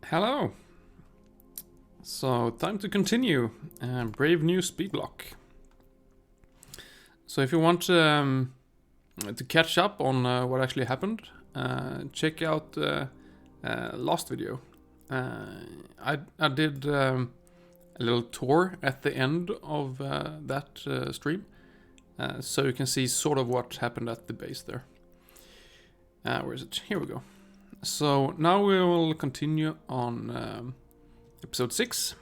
Hello. So time to continue. Brave new Speedblock. So if you want to catch up on what actually happened, check out last video. I did a little tour at the end of that stream, so you can see sort of what happened at the base there. Where is it? Here we go. So now we will continue on episode 6.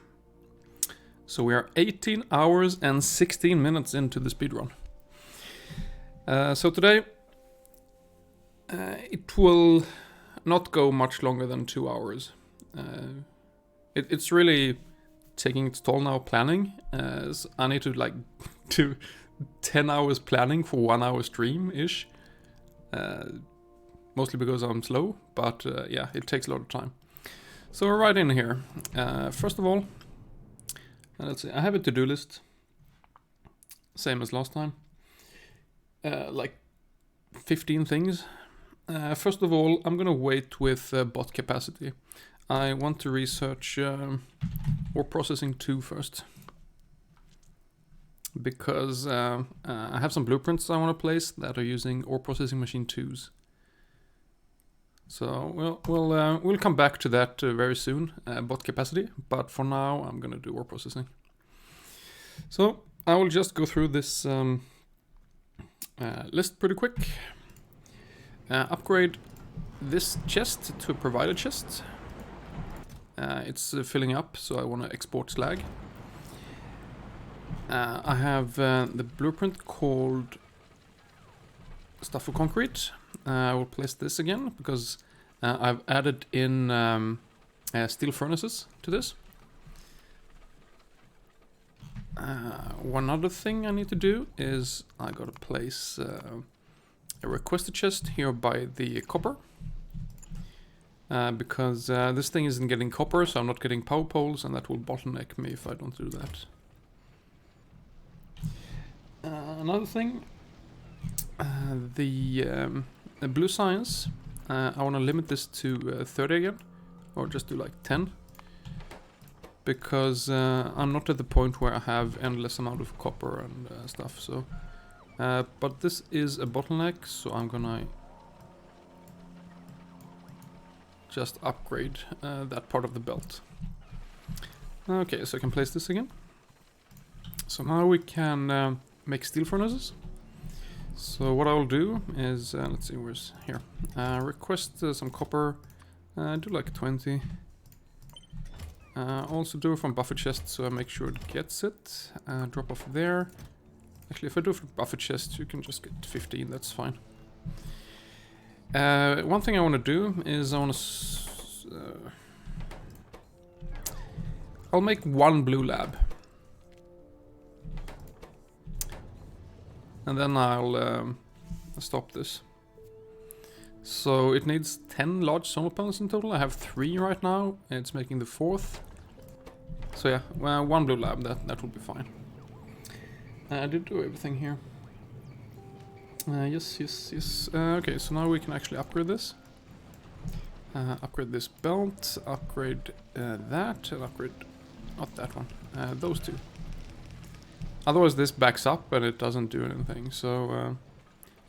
So we are 18 hours and 16 minutes into the speedrun. So today it will not go much longer than 2 hours. It's really taking its toll now planning. So I need to do 10 hours planning for 1 hour stream-ish. Mostly because I'm slow, but yeah, it takes a lot of time. So we're right in here. First of all, let's see, I have a to-do list. Same as last time. Like 15 things. First of all, I'm gonna wait with bot capacity. I want to research ore processing 2 first. Because I have some blueprints I want to place that are using ore processing machine 2s. So we'll come back to that very soon, bot capacity, but for now I'm gonna do ore processing. So I will just go through this list pretty quick. Upgrade this chest to a provider chest. It's filling up, so I want to export slag. I have the blueprint called stuff for concrete. I will place this again because I've added in steel furnaces to this. One other thing I need to do is I gotta place a requested chest here by the copper. Because this thing isn't getting copper, so I'm not getting power poles, and that will bottleneck me if I don't do that. Another thing, the blue science, I want to limit this to 30 again, or just do like 10, because I'm not at the point where I have endless amount of copper and stuff. So, but this is a bottleneck, so I'm gonna just upgrade that part of the belt. Okay, so I can place this again. So now we can make steel furnaces. So what I will do is, let's see, where's here? Request some copper, do like 20. Also do it from buffer chest, so I make sure it gets it. Drop off there. Actually, if I do it from buffer chest, you can just get 15, that's fine. One thing I want to do is I want to... I'll make 1 blue lab. And then I'll stop this. So it needs 10 large solar panels in total. I have 3 right now. It's making the 4th. So yeah, well, 1 blue lab, that will be fine. I did do everything here. Yes. Okay, so now we can actually upgrade this. Upgrade this belt, upgrade that, and upgrade... not that one, those 2. Otherwise this backs up and it doesn't do anything, so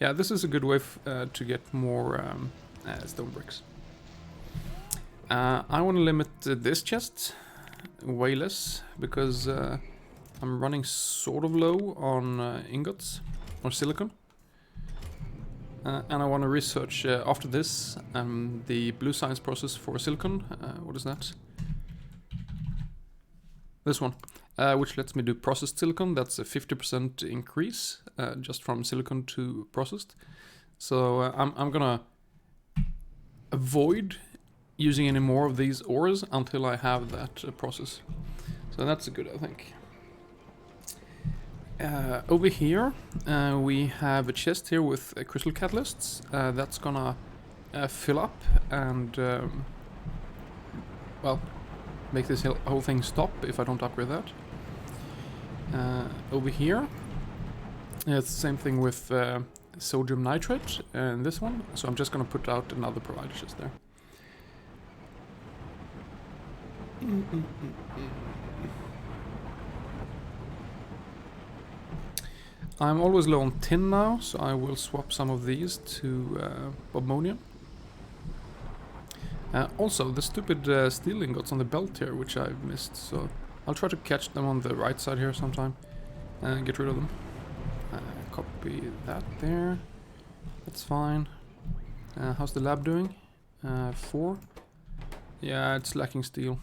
yeah, this is a good way to get more stone bricks. I want to limit this chest way less, because I'm running sort of low on ingots, or silicon. And I want to research after this the blue science process for silicon. What is that? This one. Which lets me do processed silicon. That's a 50% increase just from silicon to processed. So I'm gonna avoid using any more of these ores until I have that process. So that's good, I think. Over here we have a chest here with crystal catalysts. That's gonna fill up and well, make this whole thing stop if I don't upgrade that. Over here, it's the same thing with sodium nitrate and this one, so I'm just gonna put out another provider chest there. I'm always low on tin now, so I will swap some of these to Bobmonium. Also, the stupid steel ingots on the belt here, which I've missed, so I'll try to catch them on the right side here sometime and get rid of them. Copy that there. That's fine. How's the lab doing? 4. Yeah, it's lacking steel.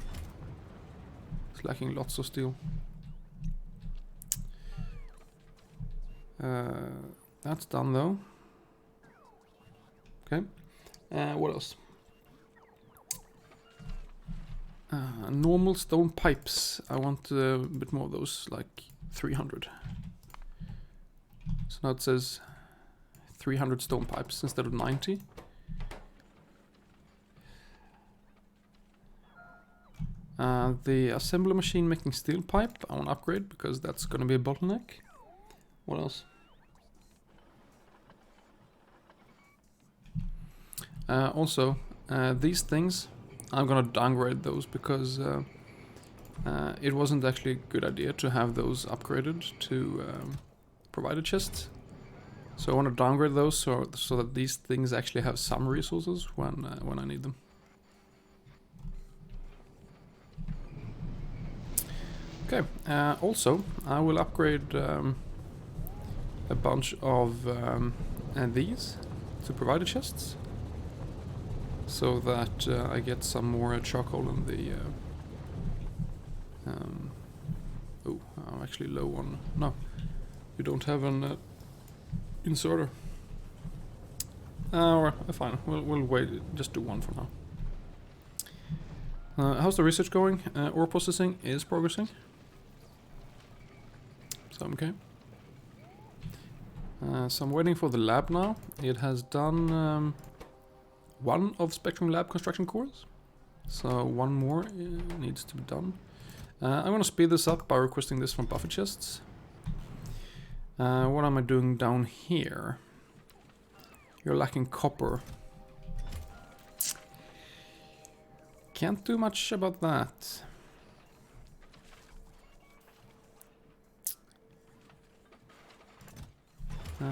It's lacking lots of steel. That's done though. Okay. What else? Normal stone pipes. I want a bit more of those, like 300. So now it says 300 stone pipes instead of 90. The assembly machine making steel pipe, I want to upgrade because that's going to be a bottleneck. What else? Also, these things, I'm going to downgrade those because it wasn't actually a good idea to have those upgraded to provider chests. So I want to downgrade those so that these things actually have some resources when I need them. Okay, also I will upgrade a bunch of these to provider chests so that I get some more charcoal in the... oh, I'm actually low on... No, you don't have an inserter. Fine, we'll wait, just do one for now. How's the research going? Ore processing is progressing. So okay. So I'm waiting for the lab now. It has done one of Spectrum Lab construction cores. So one more needs to be done. I'm gonna speed this up by requesting this from buffer chests. What am I doing down here? You're lacking copper. Can't do much about that.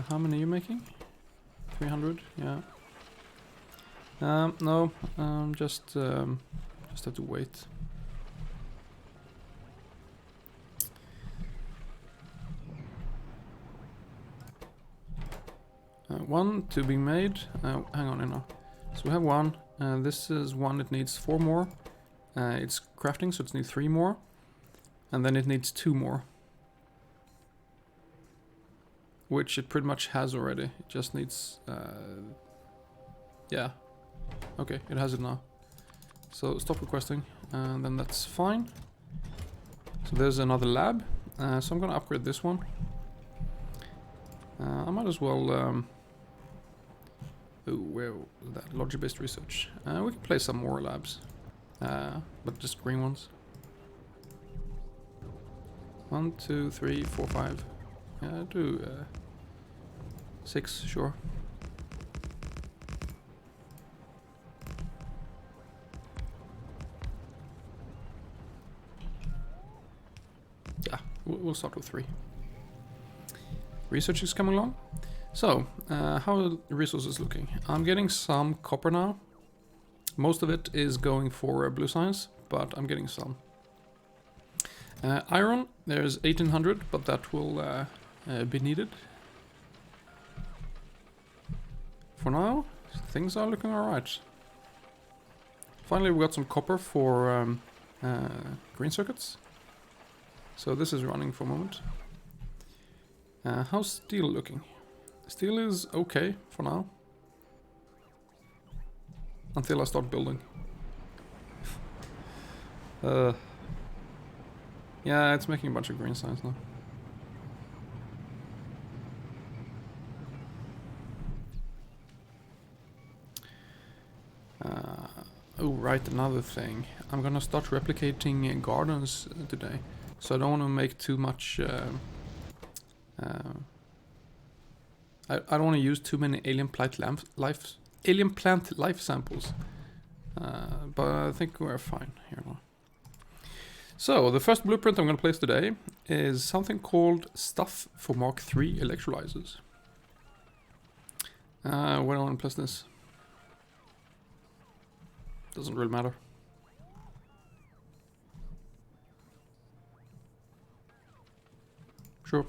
How many are you making? 300, yeah. No, just have to wait. One to be made. Hang on, you know. So we have one. This is one. It needs 4 more. It's crafting, so it needs 3 more, and then it needs 2 more. Which it pretty much has already. It just needs... yeah. Okay, it has it now. So stop requesting, and then that's fine. So there's another lab. So I'm gonna upgrade this one. I might as well... ooh, where was that? Logic-based research. We can play some more labs. But just green ones. 1, 2, 3, 4, 5. Yeah, do 6, sure. Yeah, we'll start with 3. Research is coming along. So, how are the resources looking? I'm getting some copper now. Most of it is going for blue science, but I'm getting some. Iron, there's 1800, but that will be needed. For now, things are looking alright. Finally, we got some copper for green circuits. So this is running for a moment. How's steel looking? Steel is okay for now. Until I start building. Yeah, it's making a bunch of green signs now. Oh, right, another thing. I'm gonna start replicating gardens today. So I don't want to make too much... I don't want to use too many alien plant life samples. But I think we're fine here now. So, the first blueprint I'm going to place today is something called Stuff for Mark III Electrolyzers. Where do I want to place this? Doesn't really matter. Sure.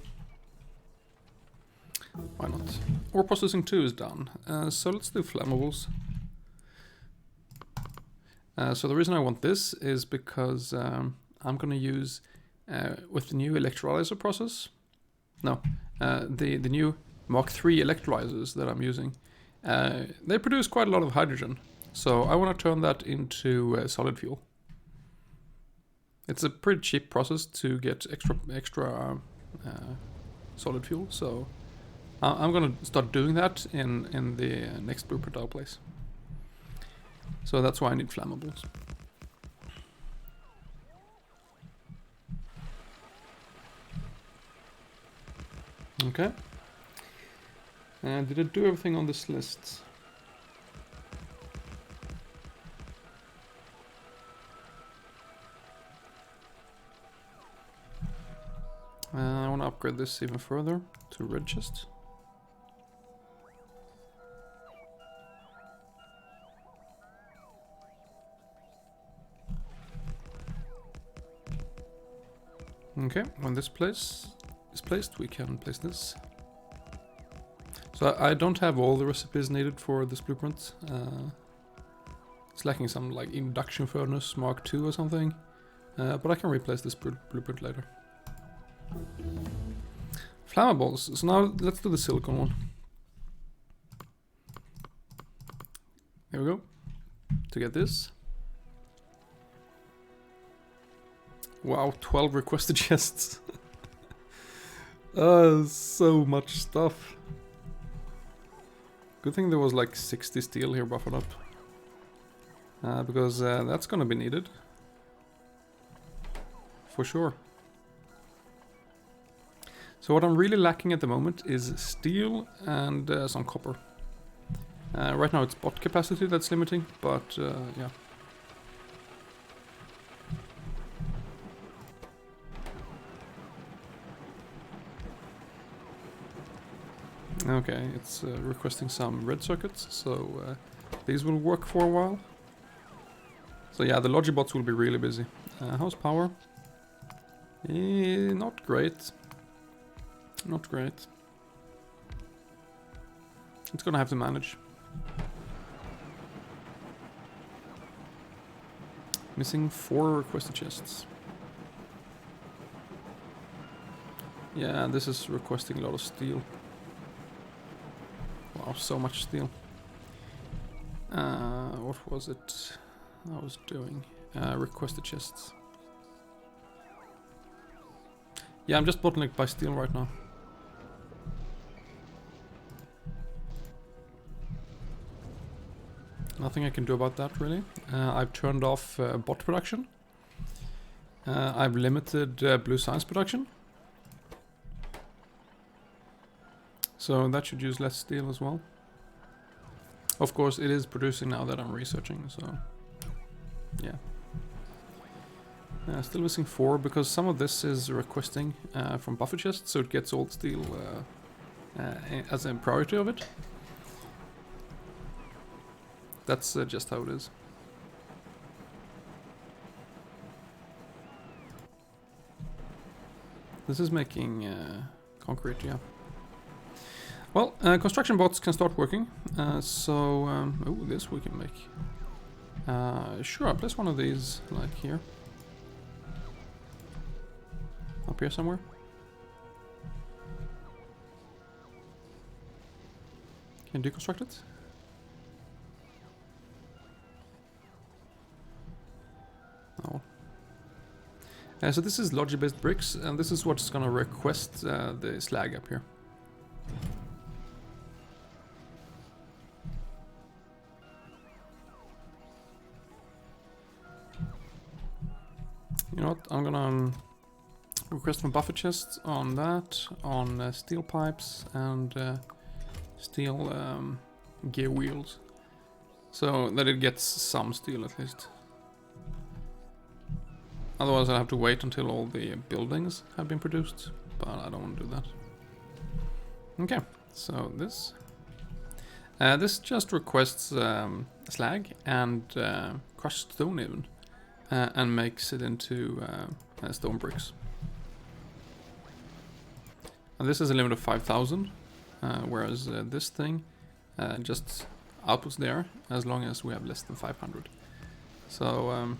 Why not? Ore processing 2 is done. So let's do flammables. So the reason I want this is because I'm going to use, with the new electrolyzer process, the new Mark III electrolyzers that I'm using, they produce quite a lot of hydrogen. So I want to turn that into solid fuel. It's a pretty cheap process to get extra solid fuel, so I'm going to start doing that in the next blueprint I'll place. So that's why I need flammables. Okay. And did I do everything on this list? I want to upgrade this even further to red chest. Okay, when this place is placed, we can place this. So I don't have all the recipes needed for this blueprint. It's lacking some like induction furnace Mark II or something, but I can replace this blueprint later. Flammables. So now let's do the silicon one. Here we go. To get this. Wow, 12 requested chests. So much stuff. Good thing there was like 60 steel here buffered up. Because that's gonna be needed. For sure. So what I'm really lacking at the moment is steel and some copper. Right now it's bot capacity that's limiting, but yeah. Okay, it's requesting some red circuits, so these will work for a while. So yeah, the Logibots will be really busy. How's power? Not great. Not great. It's gonna have to manage. Missing 4 requested chests. Yeah, this is requesting a lot of steel. Wow, so much steel. What was it I was doing? Requested chests. Yeah, I'm just bottlenecked by steel right now. Nothing I can do about that, really. I've turned off bot production. I've limited blue science production. So that should use less steel as well. Of course, it is producing now that I'm researching, so yeah. Still missing 4 because some of this is requesting from buffer chests, so it gets old steel as a priority of it. That's just how it is. This is making concrete, yeah. Well, construction bots can start working. Oh, this we can make. Sure, I'll place one of these, like here. Up here somewhere. Can you deconstruct it? No. So this is logic-based bricks, and this is what's gonna request the slag up here. You know what? I'm gonna request from buffer chests on that, on steel pipes and steel gear wheels, so that it gets some steel at least. Otherwise I'll have to wait until all the buildings have been produced, but I don't want to do that. Okay, so this just requests slag and crushed stone even, and makes it into stone bricks. And this is a limit of 5,000, whereas this thing just outputs there as long as we have less than 500. So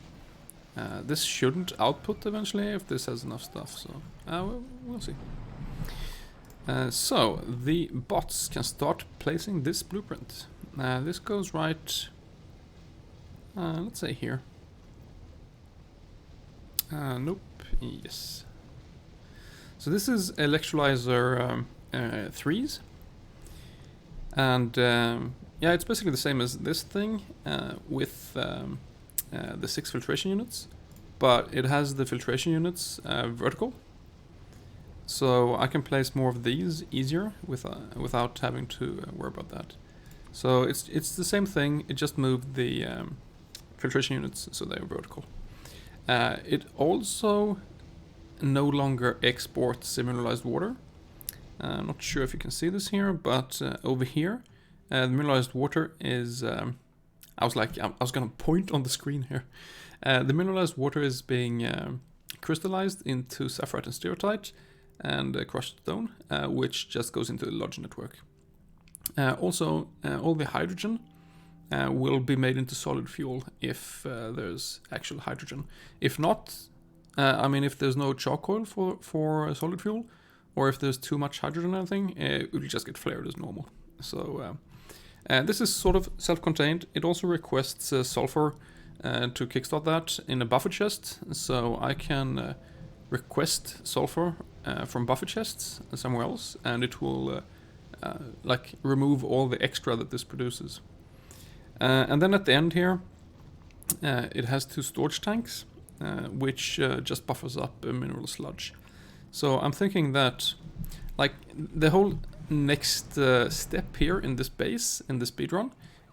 this shouldn't output eventually if this has enough stuff, so we'll see. So the bots can start placing this blueprint. This goes right, let's say here. Nope, yes. So this is electrolyzer 3s. And yeah, it's basically the same as this thing with the 6 filtration units, but it has the filtration units vertical. So I can place more of these easier without having to worry about that. So it's the same thing, it just moved the filtration units so they're vertical. It also no longer exports semi-mineralized water. I'm not sure if you can see this here, but over here, the mineralized water is... I was gonna point on the screen here. The mineralized water is being crystallized into sapphirite and stereotyte and crushed stone, which just goes into the lodge network. Also, all the hydrogen will be made into solid fuel if there's actual hydrogen. If not, I mean, if there's no charcoal for solid fuel, or if there's too much hydrogen or anything, it will just get flared as normal. So this is sort of self-contained. It also requests sulfur to kickstart that in a buffer chest, so I can request sulfur from buffer chests somewhere else, and it will like remove all the extra that this produces. And then at the end here, it has 2 storage tanks, which just buffers up a mineral sludge. So I'm thinking that, like, the whole next step here in this base, in the speedrun,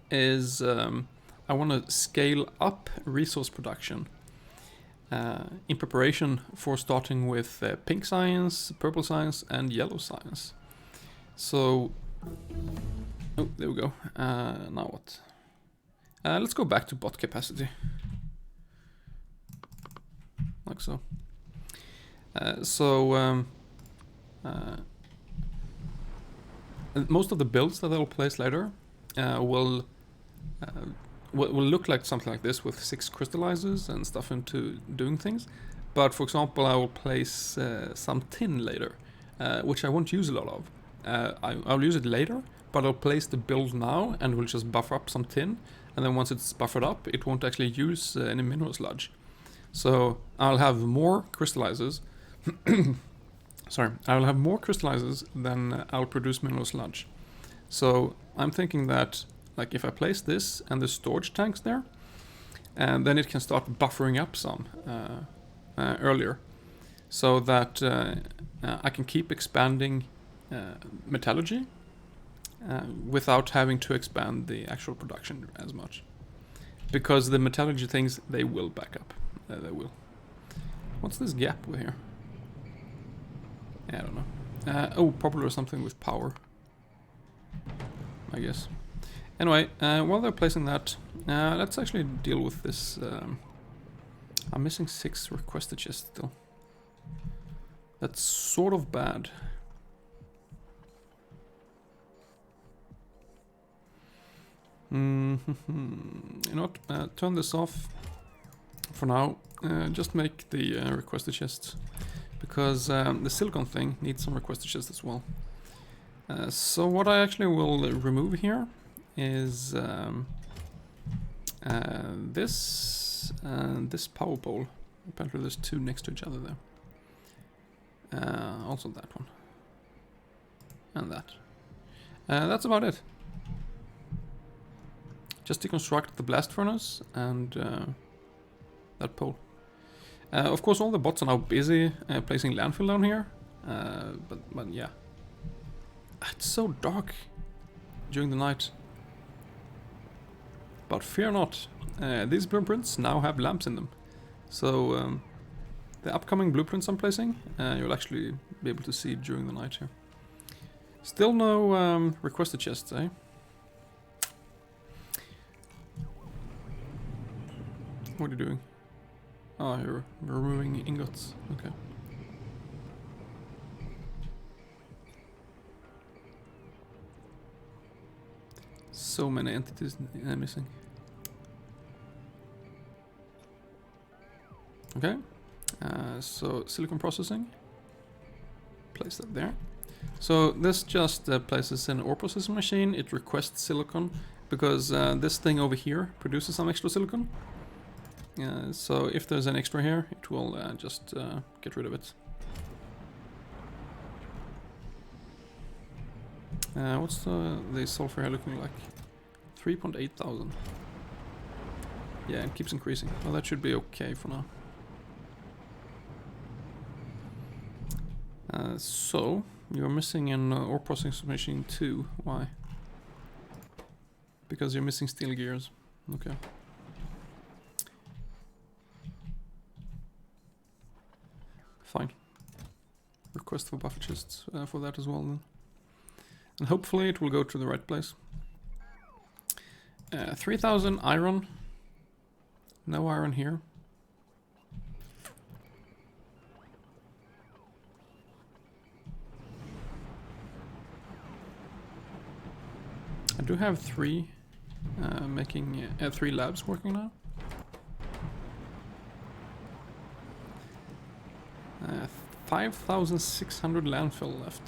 is I want to scale up resource production in preparation for starting with pink science, purple science, and yellow science. So, oh, there we go. Now what? Let's go back to bot capacity. Like so. Most of the builds that I'll place later will look like something like this with 6 crystallizers and stuff into doing things. But for example, I will place some tin later, which I won't use a lot of. I'll use it later, but I'll place the build now and we'll just buffer up some tin. And then once it's buffered up, it won't actually use any mineral sludge. So I'll have more crystallizers. Sorry, I'll have more crystallizers than I'll produce mineral sludge. So I'm thinking that, like, if I place this and the storage tanks there, and then it can start buffering up some earlier, so that I can keep expanding metallurgy without having to expand the actual production as much. Because the metallurgy things, they will back up. They will. What's this gap with here? I don't know. Oh, probably something with power, I guess. Anyway, while they're placing that, let's actually deal with this. I'm missing 6 requested chests still. That's sort of bad. You know what? Turn this off for now. Just make the requested chests, because the silicon thing needs some requested chests as well. So what I actually will remove here is this and this power pole. Apparently there's 2 next to each other there. Also that one. And that. That's about it. Just deconstruct the blast furnace and that pole. Of course, all the bots are now busy placing landfill down here. But yeah. It's so dark during the night. But fear not. These blueprints now have lamps in them. So The upcoming blueprints I'm placing, you'll actually be able to see during the night here. Still no requested chests, eh? What are you doing? Oh, you're removing ingots. Okay. So many entities missing. Okay. So silicon processing. Place that there. So this just places an ore processing machine. It requests silicon because this thing over here produces some extra silicon. So if there's an extra here, it will just get rid of it. What's the sulfur here looking like? 3,800. Yeah, it keeps increasing. Well, that should be okay for now. So, you're missing an ore processing machine too. Why? Because you're missing steel gears. Okay. Fine. Request for buffer chests for that as well then. And hopefully it will go to the right place. 3,000 iron. No iron here. I do have three making 3 labs working now. 5,600 landfill left.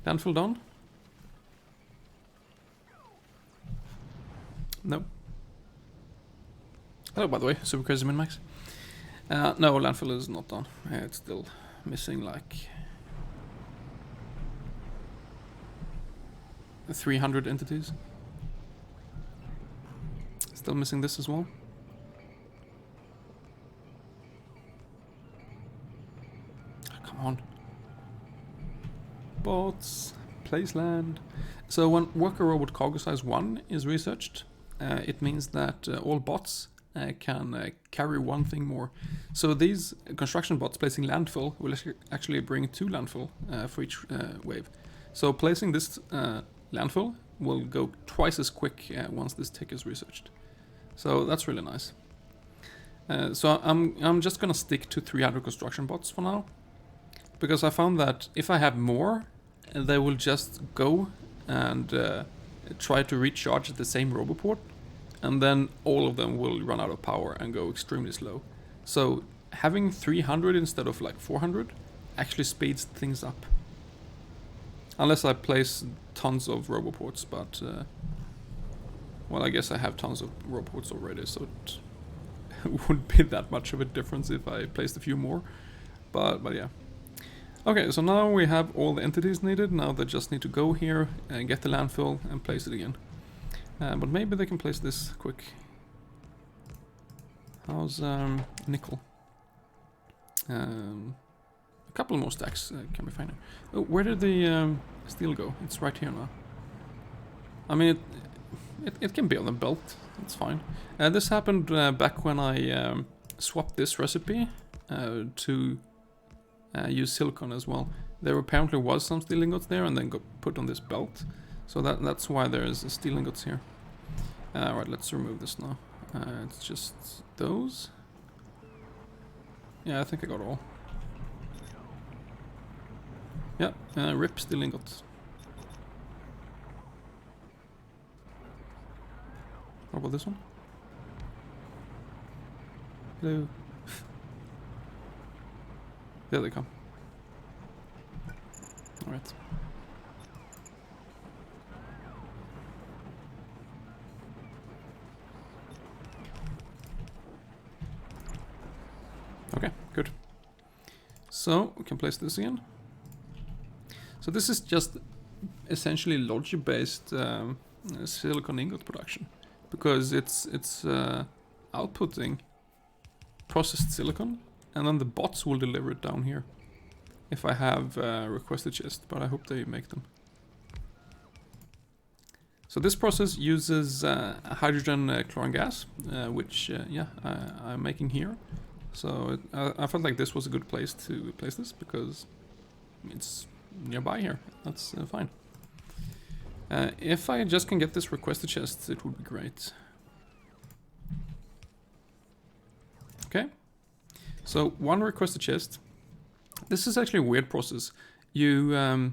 Landfill done? No. Hello, by the way, Super Crazy Min-Max. No, landfill is not done. It's still missing like 300 entities. Still missing this as well. Oh, come on. Bots, place land. So when worker robot cargo size 1 is researched, it means that all bots can carry one thing more. So these construction bots placing landfill will actually bring 2 landfill for each wave. So placing this landfill will go twice as quick once this tick is researched. So that's really nice. So I'm just gonna stick to 300 construction bots for now, because I found that if I have more, they will just go and try to recharge at the same roboport, and then all of them will run out of power and go extremely slow. So having 300 instead of like 400 actually speeds things up. Unless I place tons of roboports, but well, I guess I have tons of roboports already, so it wouldn't be that much of a difference if I placed a few more. But yeah. Okay, so now we have all the entities needed. Now they just need to go here and get the landfill and place it again. But maybe they can place this quick. How's nickel? A couple more stacks can be fine. Oh, where did the steel go? It's right here now. I mean, it can be on the belt. It's fine. This happened back when I swapped this recipe to use silicon as well. There apparently was some steel ingots there and then got put on this belt. So that's why there's steel ingots here. Right, let's remove this now. It's just those. Yeah, I think I got all. Yeah, rip steel ingots. What about this one? Hello. There they come. Alright. Okay, good. So, we can place this again. So this is just essentially logic-based silicon ingot production, because it's outputting processed silicon, and then the bots will deliver it down here. If I have requested chest, but I hope they make them. So this process uses hydrogen chlorine gas, which yeah, I'm making here. So I felt like this was a good place to place this because it's nearby here. That's fine. If I just can get this requested chest, it would be great. Okay. So one requested chest. This is actually a weird process. You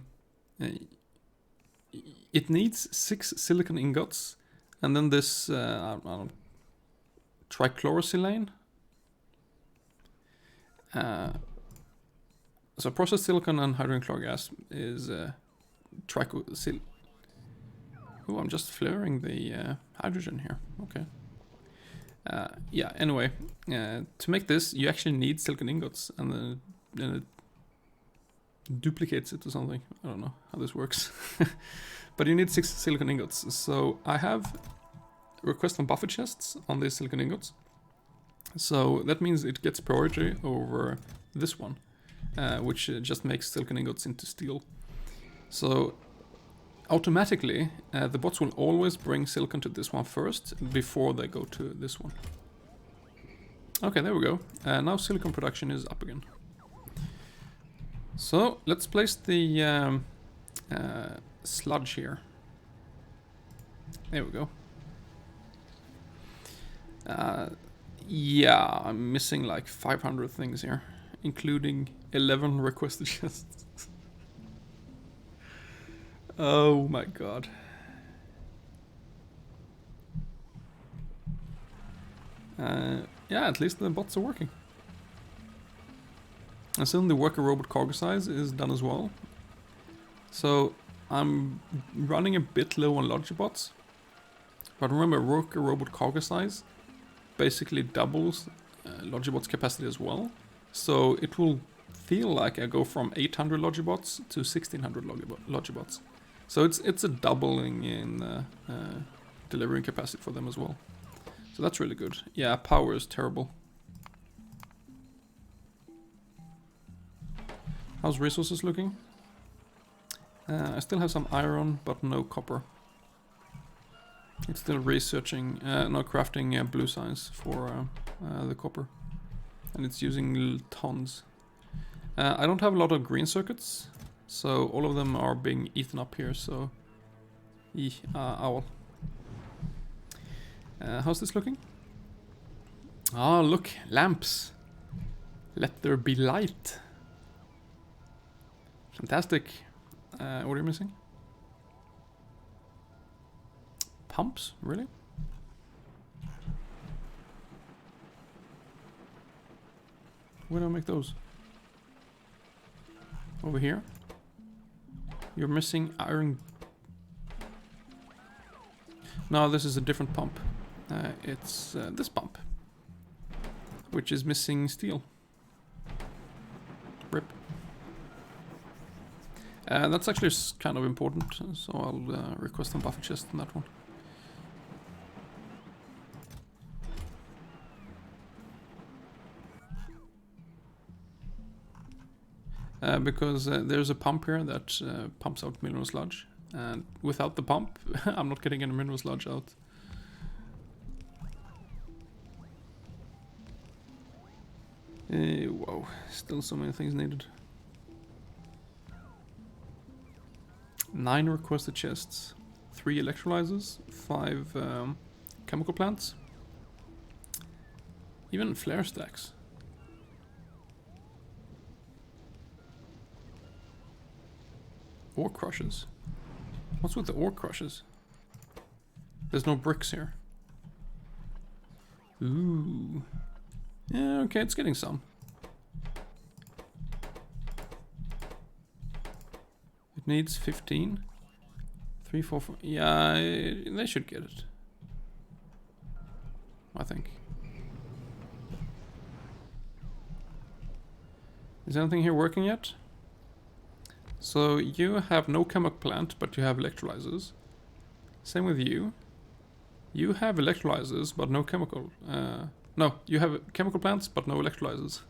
it needs 6 silicon ingots, and then this I don't know, trichlorosilane. So processed silicon and hydrogen chlorine gas is trichosil. Oh, I'm just flaring the hydrogen here. Okay. Yeah. Anyway, to make this, you actually need silicon ingots, and then it duplicates it or something. I don't know how this works. But you need 6 silicon ingots. So I have request on buffer chests on these silicon ingots. So that means it gets priority over this one, which just makes silicon ingots into steel. So automatically, the bots will always bring silicon to this one first before they go to this one. Okay, there we go. Now silicon production is up again. So let's place the sludge here. There we go. Yeah, I'm missing like 500 things here, including 11 requested chests. Oh my god. Yeah, at least the bots are working. And soon the worker robot cargo size is done as well. So I'm running a bit low on logic bots. But remember, worker robot cargo size basically doubles Logibot's capacity as well. So it will feel like I go from 800 Logibots to 1600 Logibots. So it's a doubling in delivering capacity for them as well. So that's really good. Yeah, power is terrible. How's resources looking? I still have some iron, but no copper. It's still researching, no, crafting blue science for the copper. And it's using tons. I don't have a lot of green circuits, so all of them are being eaten up here, so... owl. How's this looking? Ah, look, lamps. Let there be light. Fantastic. What are you missing? Pumps? Really? Where do I make those? Over here? You're missing iron. No, this is a different pump. It's this pump, which is missing steel. Rip. That's actually kind of important, so I'll request a buffer chest on that one. Because there's a pump here that pumps out mineral sludge, and without the pump, I'm not getting any mineral sludge out. Whoa, still so many things needed. 9 requested chests, 3 electrolyzers, 5 chemical plants, even flare stacks. Ore crushers. What's with the ore crushers? There's no bricks here. Ooh. Yeah, okay, it's getting some. It needs 15. 3, 4, 4. Yeah, they should get it. I think. Is anything here working yet? So you have no chemical plant, but you have electrolyzers. Same with you. You have electrolyzers, but no chemical. No, you have chemical plants, but no electrolyzers.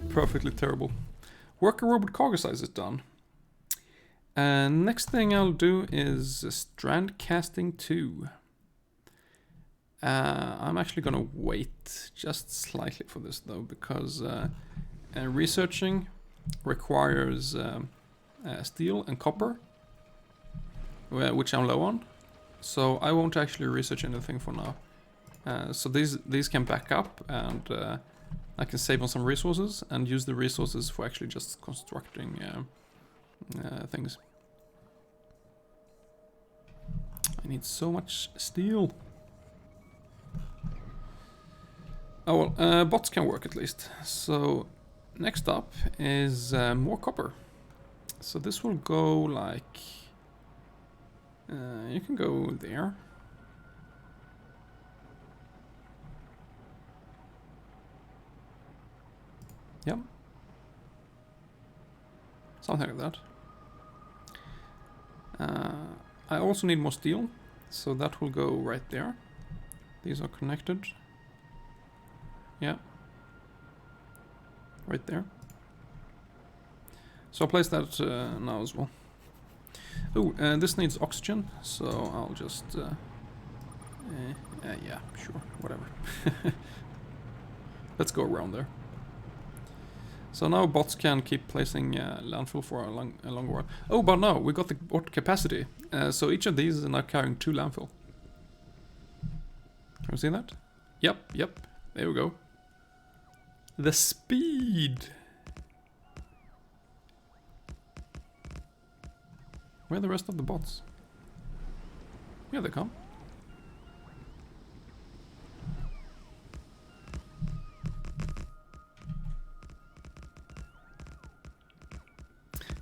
Perfectly terrible. Worker robot cargo size is done. Next thing I'll do is strand casting 2. I'm actually gonna wait just slightly for this though, because researching requires steel and copper, which I'm low on. So I won't actually research anything for now. So these can back up, and I can save on some resources and use the resources for actually just constructing things. I need so much steel. Oh well, bots can work at least. So next up is more copper. So this will go like... you can go there. Yep. Something like that. I also need more steel, so that will go right there. These are connected. Yeah. Right there. So I'll place that now as well. Oh, this needs oxygen, so I'll just... yeah, sure, whatever. Let's go around there. So now bots can keep placing landfill for a longer while. Oh, but no, we got the bot capacity. So each of these is now carrying 2 landfill. Can you see that? Yep, there we go. The speed! Where are the rest of the bots? Here they come.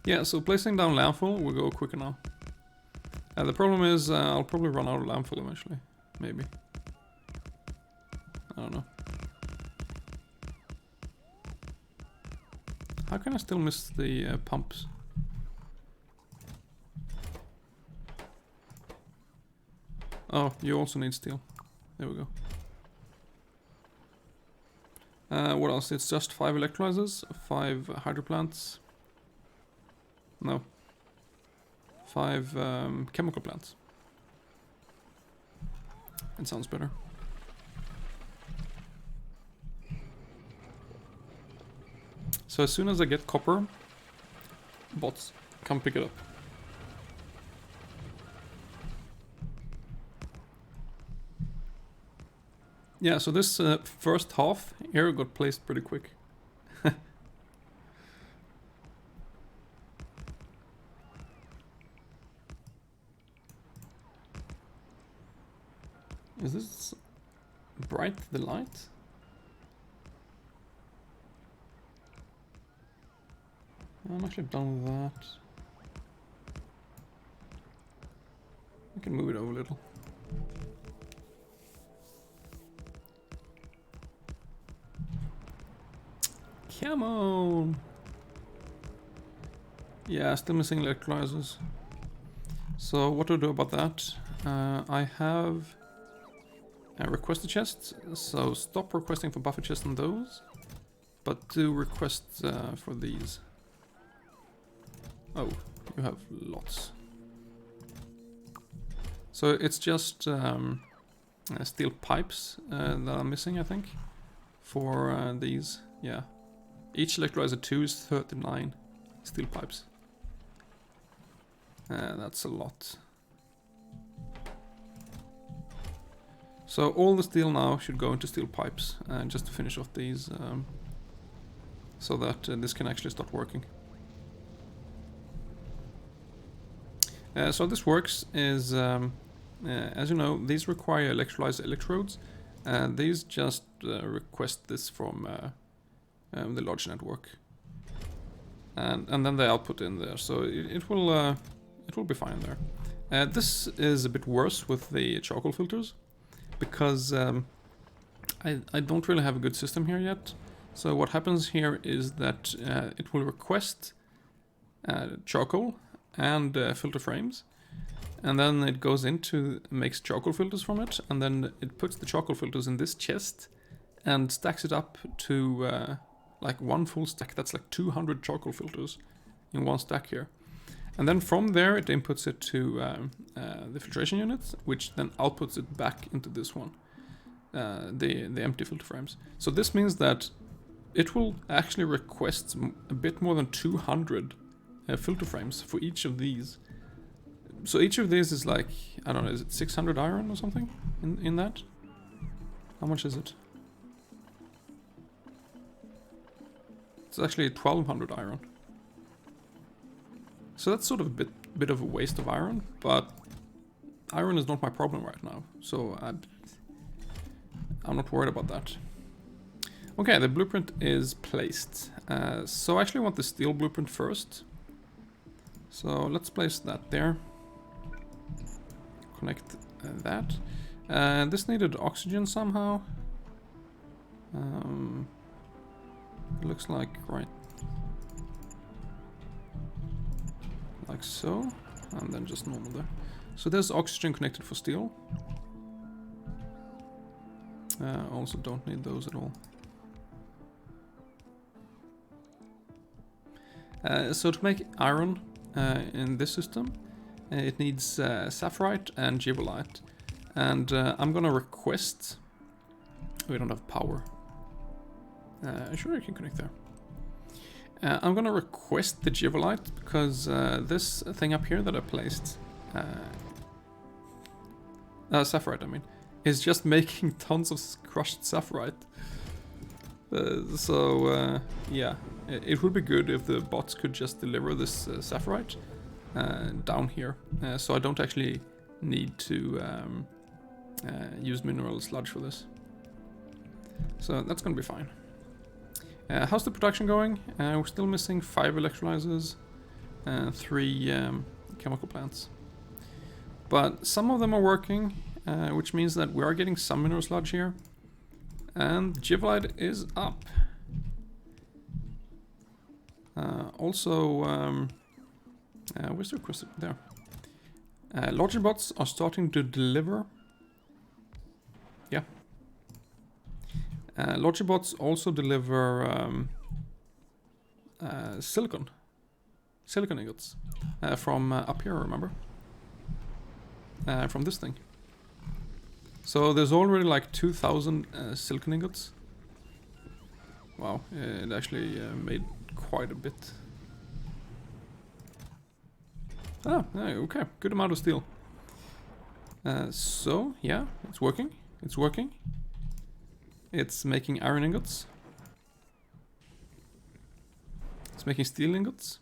Yeah, so placing down landfill will go quicker now. The problem is I'll probably run out of landfill eventually. Maybe. I don't know. How can I still miss the pumps? Oh, you also need steel. There we go. What else? It's just 5 electrolyzers, 5 hydroplants. No. 5 chemical plants. It sounds better. So as soon as I get copper, bots come pick it up. Yeah, so this first half here got placed pretty quick. Is this bright, the light? I'm actually done with that. I can move it over a little. Come on! Yeah, still missing electrolyzers. So what do I do about that? I have a requested chest, so stop requesting for buffer chests on those, but do request for these. Oh, you have lots. So it's just steel pipes that I'm missing, I think, for these. Yeah, each electrolyzer 2 is 39 steel pipes. That's a lot. So all the steel now should go into steel pipes, just to finish off these, so that this can actually start working. So this works is, as you know, these require electrolyzer electrodes. These just request this from the large network, and then they output in there. So it will be fine there. This is a bit worse with the charcoal filters, because I don't really have a good system here yet. So what happens here is that it will request charcoal and filter frames, and then it goes into, makes charcoal filters from it, and then it puts the charcoal filters in this chest and stacks it up to like one full stack. That's like 200 charcoal filters in one stack here. And then from there it inputs it to the filtration unit, which then outputs it back into this one, the empty filter frames. So this means that it will actually request a bit more than 200 filter frames for each of these. So each of these is like, I don't know, is it 600 iron or something in that? How much is it? It's actually 1200 iron. So that's sort of a bit of a waste of iron, but iron is not my problem right now, so I'm not worried about that. Okay, the blueprint is placed. So I actually want the steel blueprint first. So let's place that there. Connect that. This needed oxygen somehow. It looks like right. Like so, and then just normal there. So there's oxygen connected for steel. Also don't need those at all. So to make iron in this system, it needs sapphirite and gibberellite. And I'm gonna request... We don't have power. Sure, I can connect there. I'm gonna request the gibberellite because this thing up here that I placed, sapphirite I mean, is just making tons of crushed sapphirite. Yeah, it would be good if the bots could just deliver this sapphirite down here, so I don't actually need to use mineral sludge for this. So that's gonna be fine. How's the production going? We're still missing 5 electrolyzers and 3 chemical plants. But some of them are working, which means that we are getting some mineral sludge here. And gibberellite is up. Where's the request? There. Logic bots are starting to deliver. Yeah. Logic bots also deliver silicon ingots from up here, remember? From this thing. So there's already like 2000 silicon ingots. Wow, it actually made quite a bit. Ah, okay, good amount of steel. So yeah, it's working. It's working. It's making iron ingots. It's making steel ingots.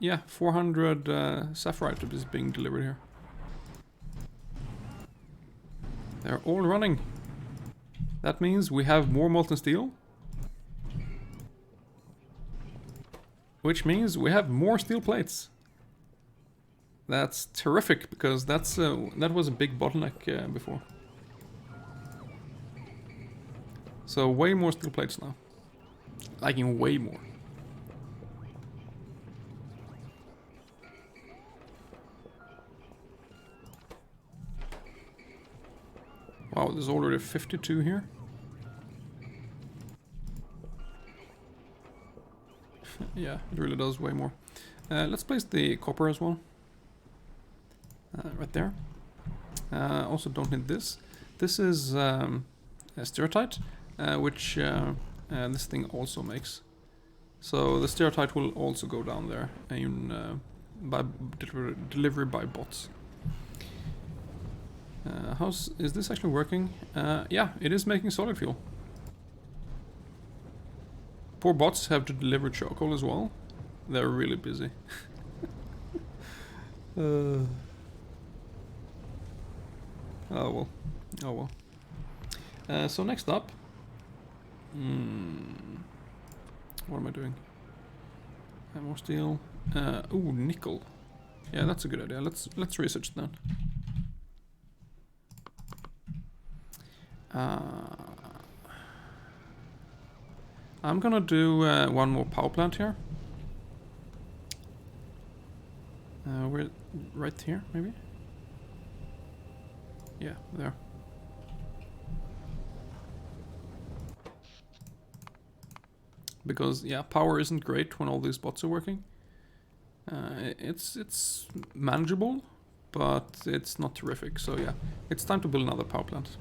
Yeah, 400 sapphirite is being delivered here. They're all running. That means we have more molten steel. Which means we have more steel plates. That's terrific, because that was a big bottleneck before. So way more steel plates now. Like in way more. Wow, there's already 52 here. Yeah, it really does way more. Let's place the copper as well. Right there. Also don't need this. This is stereotype, which this thing also makes. So the stereotype will also go down there in by delivery by bots. Is this actually working? Yeah, it is making solid fuel. Poor bots have to deliver charcoal as well. They're really busy. Oh well. Oh well. So next up. What am I doing? More steel. Ooh, nickel. Yeah, that's a good idea. Let's research that. I'm gonna do one more power plant here. We're right here, maybe? Yeah, there. Because yeah, power isn't great when all these bots are working. It's manageable, but it's not terrific. So yeah, it's time to build another power plant.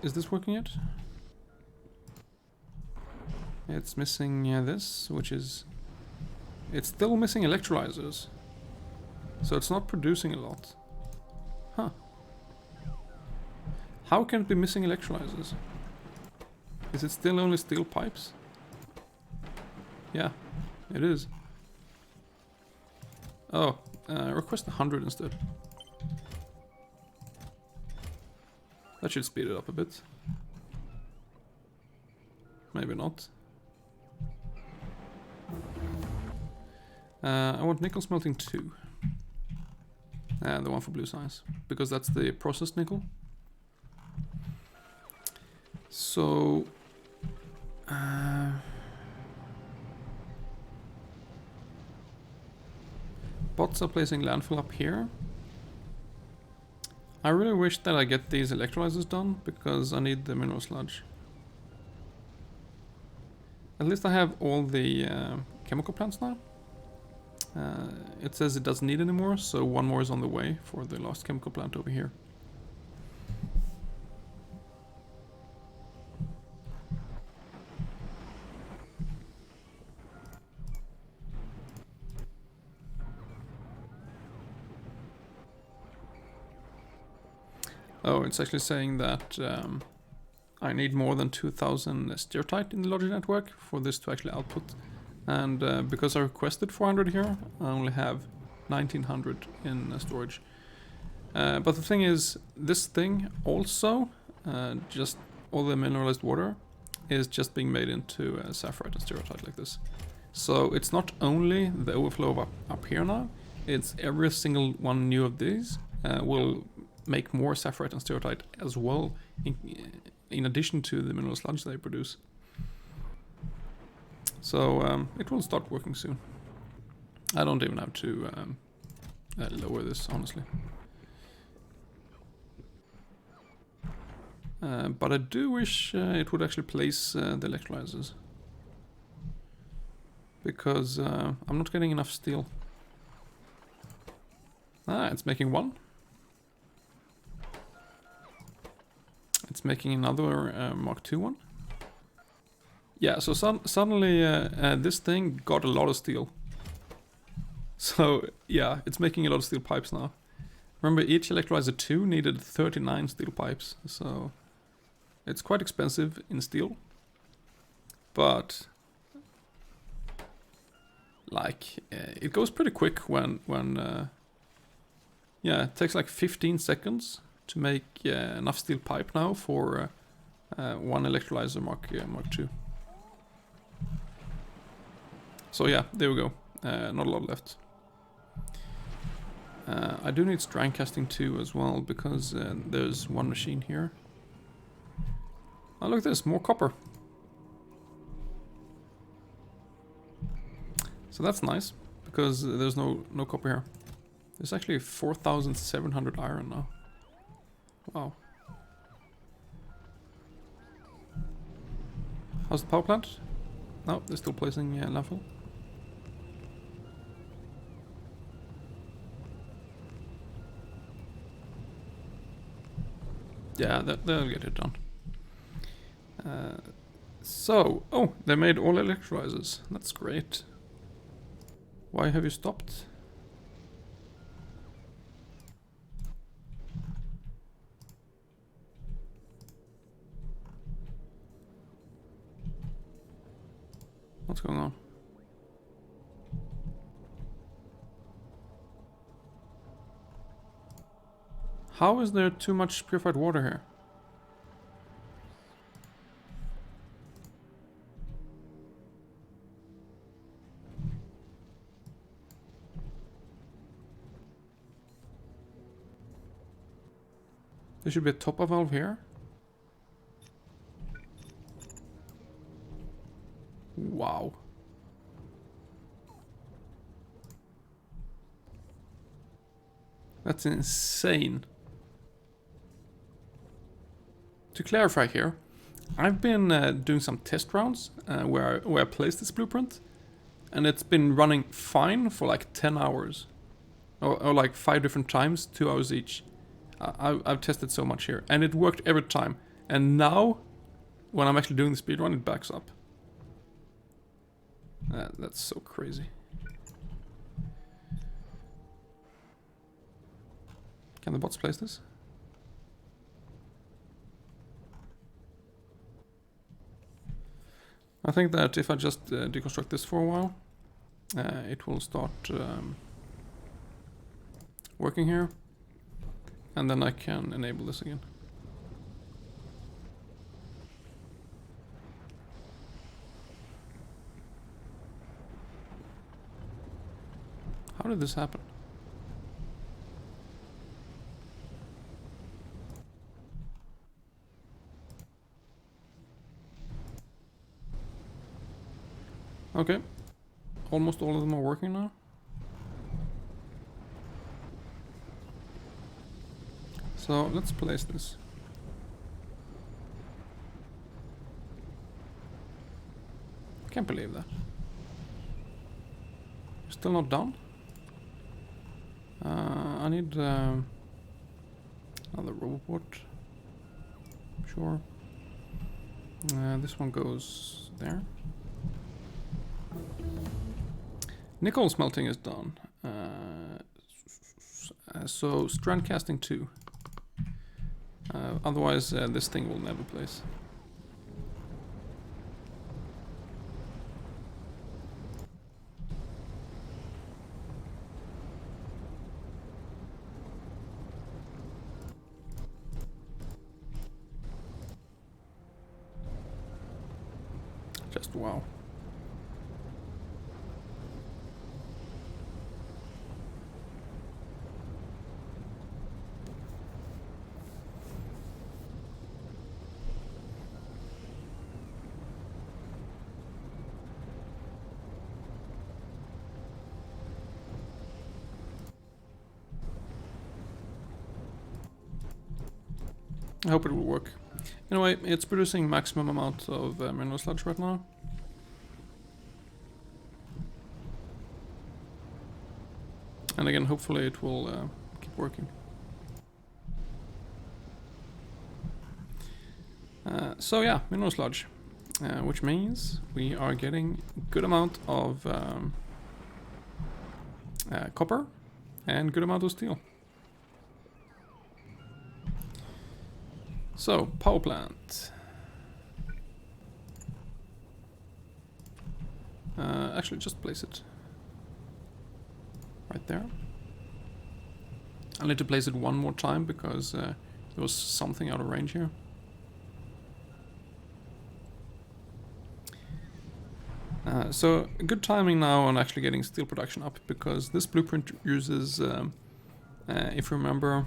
Is this working yet? It's missing this, which is... It's still missing electrolyzers. So it's not producing a lot. Huh. How can it be missing electrolyzers? Is it still only steel pipes? Yeah, it is. Oh, request 100 instead. That should speed it up a bit. Maybe not. I want nickel smelting 2. The one for blue science. Because that's the processed nickel. So... bots are placing landfill up here. I really wish that I get these electrolyzers done, because I need the mineral sludge. At least I have all the chemical plants now. It says it doesn't need any more, so one more is on the way for the last chemical plant over here. Oh, it's actually saying that I need more than 2000 stereotype in the logic network for this to actually output. And because I requested 400 here, I only have 1900 in storage. But the thing is, this thing also, just all the mineralized water, is just being made into sapphirite and stereotype like this. So it's not only the overflow up here now, it's every single one new of these will make more sapphirite and stereotype as well, in addition to the mineral sludge they produce. So it will start working soon. I don't even have to lower this, honestly. But I do wish it would actually place the electrolyzers. Because I'm not getting enough steel. Ah, it's making one. It's making another Mark II one. Yeah, so suddenly this thing got a lot of steel. So yeah, it's making a lot of steel pipes now. Remember, each electrolyzer 2 needed 39 steel pipes, so it's quite expensive in steel. But like it goes pretty quick when yeah, it takes like 15 seconds to make enough steel pipe now for one electrolyzer Mark II. So yeah, there we go. Not a lot left. I do need strand casting too as well, because there's one machine here. Oh, look at this, more copper. So that's nice, because there's no copper here. There's actually 4,700 iron now. Wow. How's the power plant? No, they're still placing landfill. Yeah, they'll get it done. So, oh, they made all electrolyzers. That's great. Why have you stopped? What's going on? How is there too much purified water here? There should be a top-up valve here. Wow. That's insane. To clarify here, I've been doing some test rounds where I placed this blueprint, and it's been running fine for like 10 hours. Or like 5 different times, 2 hours each. I've tested so much here, and it worked every time. And now, when I'm actually doing the speedrun, it backs up. That's so crazy. Can the bots place this? I think that if I just deconstruct this for a while, it will start working here, and then I can enable this again. How did this happen? Okay, almost all of them are working now. So let's place this. Can't believe that. Still not done? I need another robot. Sure. This one goes there. Nickel smelting is done. So strand casting 2. Otherwise this thing will never place. Just wow. I hope it will work. Anyway, it's producing maximum amount of mineral sludge right now. And again, hopefully it will keep working. So yeah, mineral sludge, which means we are getting a good amount of copper and good amount of steel. So, power plant. Actually, just place it right there. I'll need to place it one more time because there was something out of range here. So, good timing now on actually getting steel production up, because this blueprint uses, if you remember,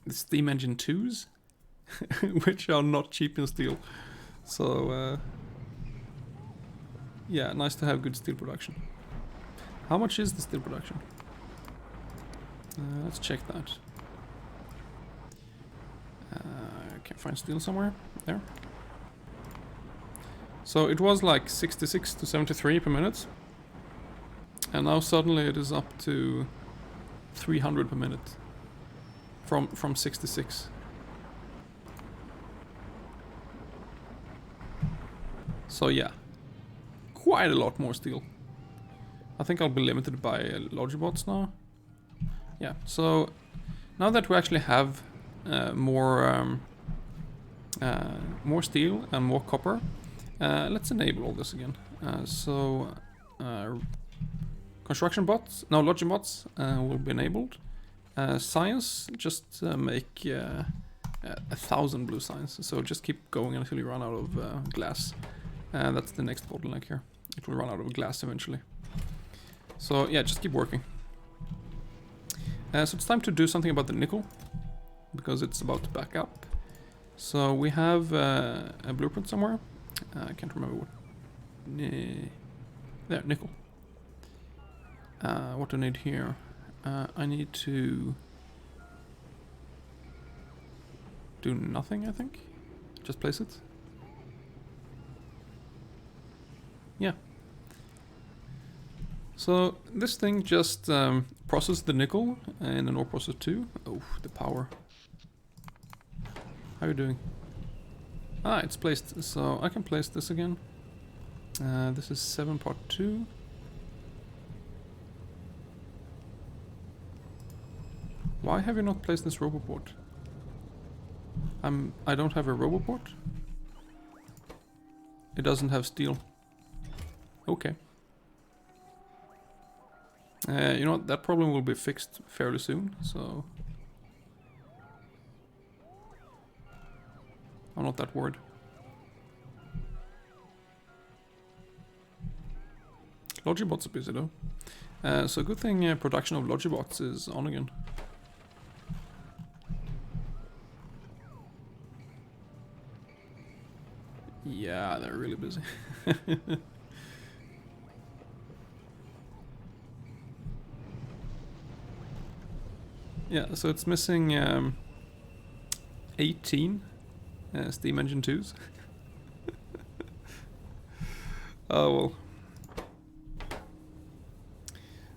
the steam engine 2s, which are not cheap in steel. So, yeah, nice to have good steel production. How much is the steel production? Let's check that. I can't find steel somewhere. There. So it was like 66 to 73 per minute. And now suddenly it is up to 300 per minute. From 66. So yeah. Quite a lot more steel. I think I'll be limited by larger bots now. Yeah, so now that we actually have more steel and more copper, let's enable all this again. Construction bots, no, logic bots will be enabled. Science, just make 1,000 blue science. So just keep going until you run out of glass. That's the next bottleneck here. It will run out of glass eventually. So yeah, just keep working. So it's time to do something about the nickel, because it's about to back up. So we have a blueprint somewhere. I can't remember what. There, nickel. What do I need here? I need to do nothing, I think. Just place it. Yeah. So this thing just processed the nickel in an ore process 2. Oh, the power. How are you doing? Ah, it's placed, so I can place this again. This is 7 part 2. Why have you not placed this roboport? I don't have a roboport. It doesn't have steel. Okay. You know what, that problem will be fixed fairly soon, so... I'm not that worried. Logibots are busy though. So good thing production of Logibots is on again. Yeah, they're really busy. Yeah, so it's missing 18 steam engine 2s. Oh well.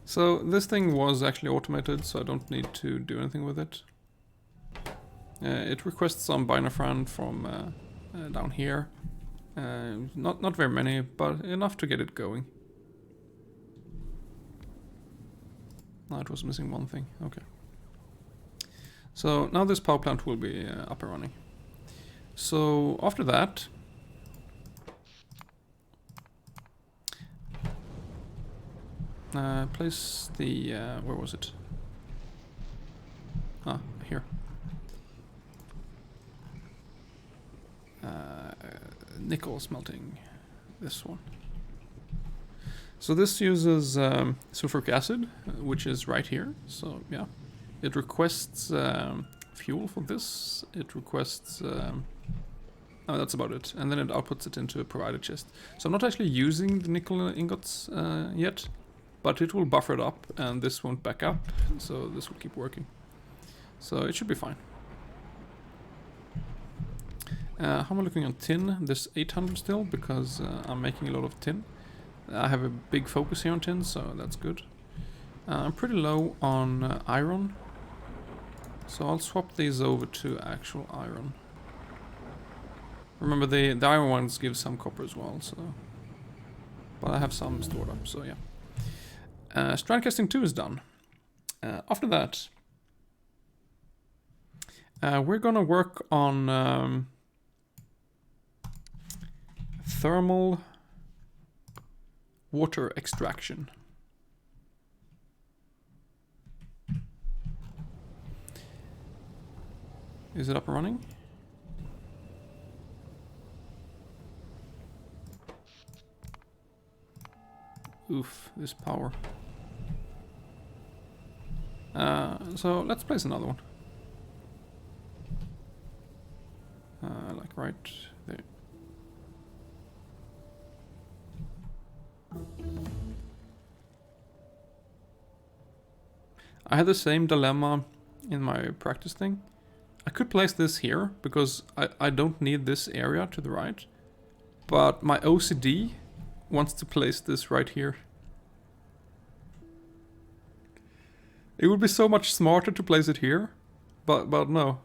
So this thing was actually automated, so I don't need to do anything with it. It requests some binafran from down here. Not very many, but enough to get it going. No, it was missing one thing. Okay. So now this power plant will be up and running. So after that, place the where was it? Ah, here. Nickel smelting. This one. So this uses sulfuric acid, which is right here. So yeah, it requests fuel for this. It requests. Oh, that's about it. And then it outputs it into a provided chest. So I'm not actually using the nickel ingots yet, but it will buffer it up, and this won't back up. So this will keep working. So it should be fine. How am I looking on tin? There's 800 still, because I'm making a lot of tin. I have a big focus here on tin, so that's good. I'm pretty low on iron, so I'll swap these over to actual iron. Remember, the iron ones give some copper as well, so... But I have some stored up, so yeah. Strand casting 2 is done. After that, we're gonna work on thermal water extraction. Is it up and running? Oof, this power. So let's place another one. Like right there. I had the same dilemma in my practice thing. I could place this here, because I don't need this area to the right. But my OCD wants to place this right here. It would be so much smarter to place it here, but no.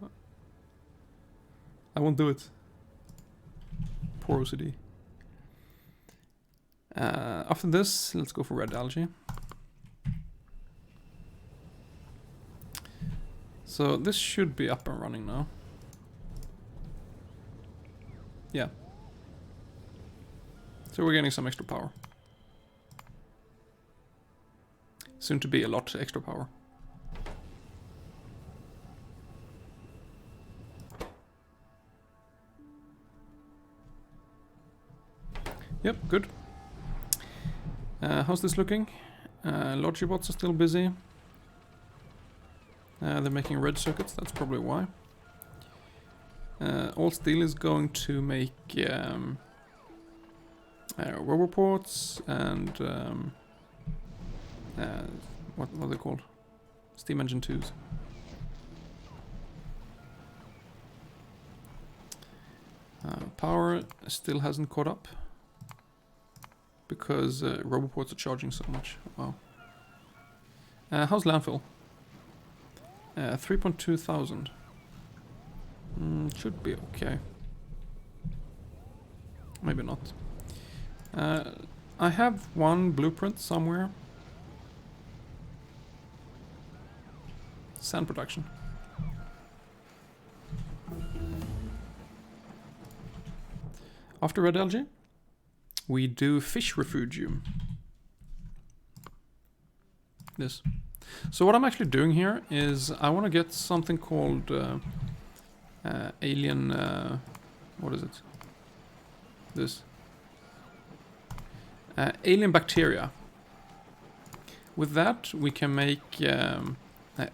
I won't do it. Poor OCD. After this, let's go for red algae. So this should be up and running now. Yeah. So we're getting some extra power. Soon to be a lot extra power. Yep, good. How's this looking? Logibots are still busy. They're making red circuits, that's probably why. All steel is going to make roboports and what are they called? Steam engine 2s. power still hasn't caught up. Because Roboports are charging so much. Wow. How's landfill? 3.2 thousand. Should be okay. Maybe not. I have one blueprint somewhere. Sand production. After red algae, we do fish refugium. This. So what I'm actually doing here is I want to get something called alien... what is it? This. Alien bacteria. With that we can make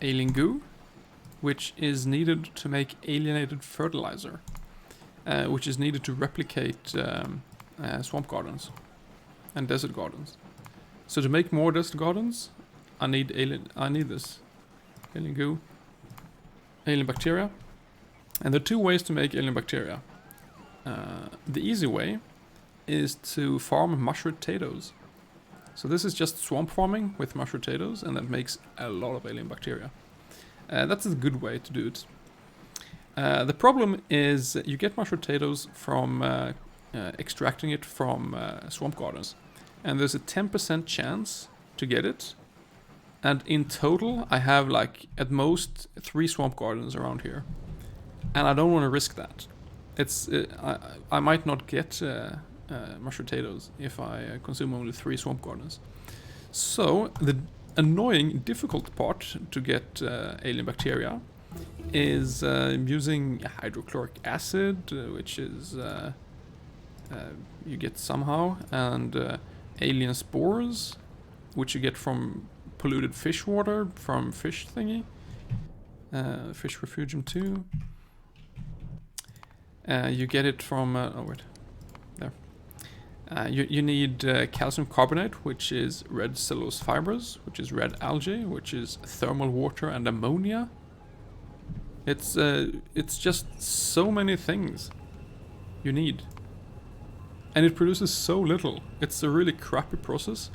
alien goo, which is needed to make alienated fertilizer, which is needed to replicate swamp gardens and desert gardens. So to make more desert gardens, I need this alien goo, alien bacteria, and there are two ways to make alien bacteria. The easy way is to farm mushroom potatoes. So this is just swamp farming with mushroom potatoes, and that makes a lot of alien bacteria. That's a good way to do it. The problem is you get mushroom potatoes from extracting it from swamp gardens, and there's a 10% chance to get it. And in total, I have like at most 3 swamp gardens around here, and I don't want to risk that. I might not get mushroom potatoes if I consume only 3 swamp gardens. So the annoying, difficult part to get alien bacteria is using hydrochloric acid, which is you get somehow, and alien spores, which you get from polluted fish water from fish thingy. Fish refugium 2. You get it from oh wait, there. You need calcium carbonate, which is red cellulose fibers, which is red algae, which is thermal water and ammonia. It's just so many things you need, and it produces so little. It's a really crappy process,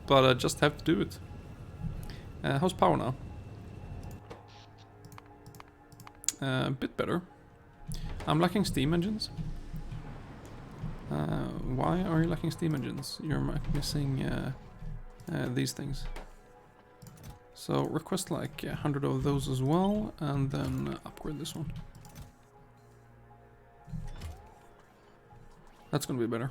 but I just have to do it. How's power now? A bit better. I'm lacking steam engines. Why are you lacking steam engines? You're missing these things. So request like 100 of those as well, and then upgrade this one. That's gonna be better.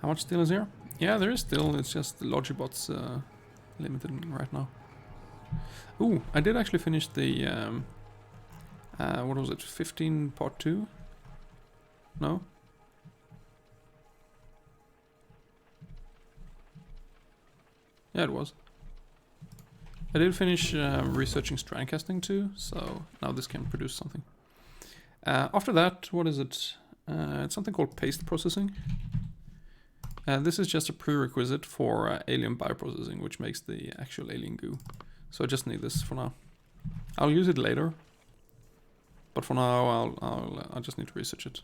How much steel is here? Yeah, there is still. It's just the Logibot's limited right now. Ooh, I did actually finish the what was it? 15 part 2? No? Yeah, it was. I did finish researching strand casting too, so now this can produce something. After that, what is it? It's something called paste processing. This is just a prerequisite for alien bioprocessing, which makes the actual alien goo. So I just need this for now. I'll use it later, but for now I'll just need to research it.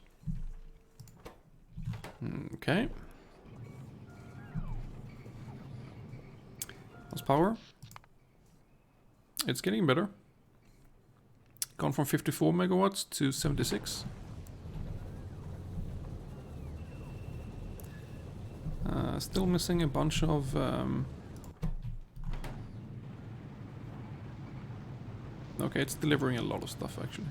Okay. How's power? It's getting better. Gone from 54 megawatts to 76. Still missing a bunch of okay, it's delivering a lot of stuff actually.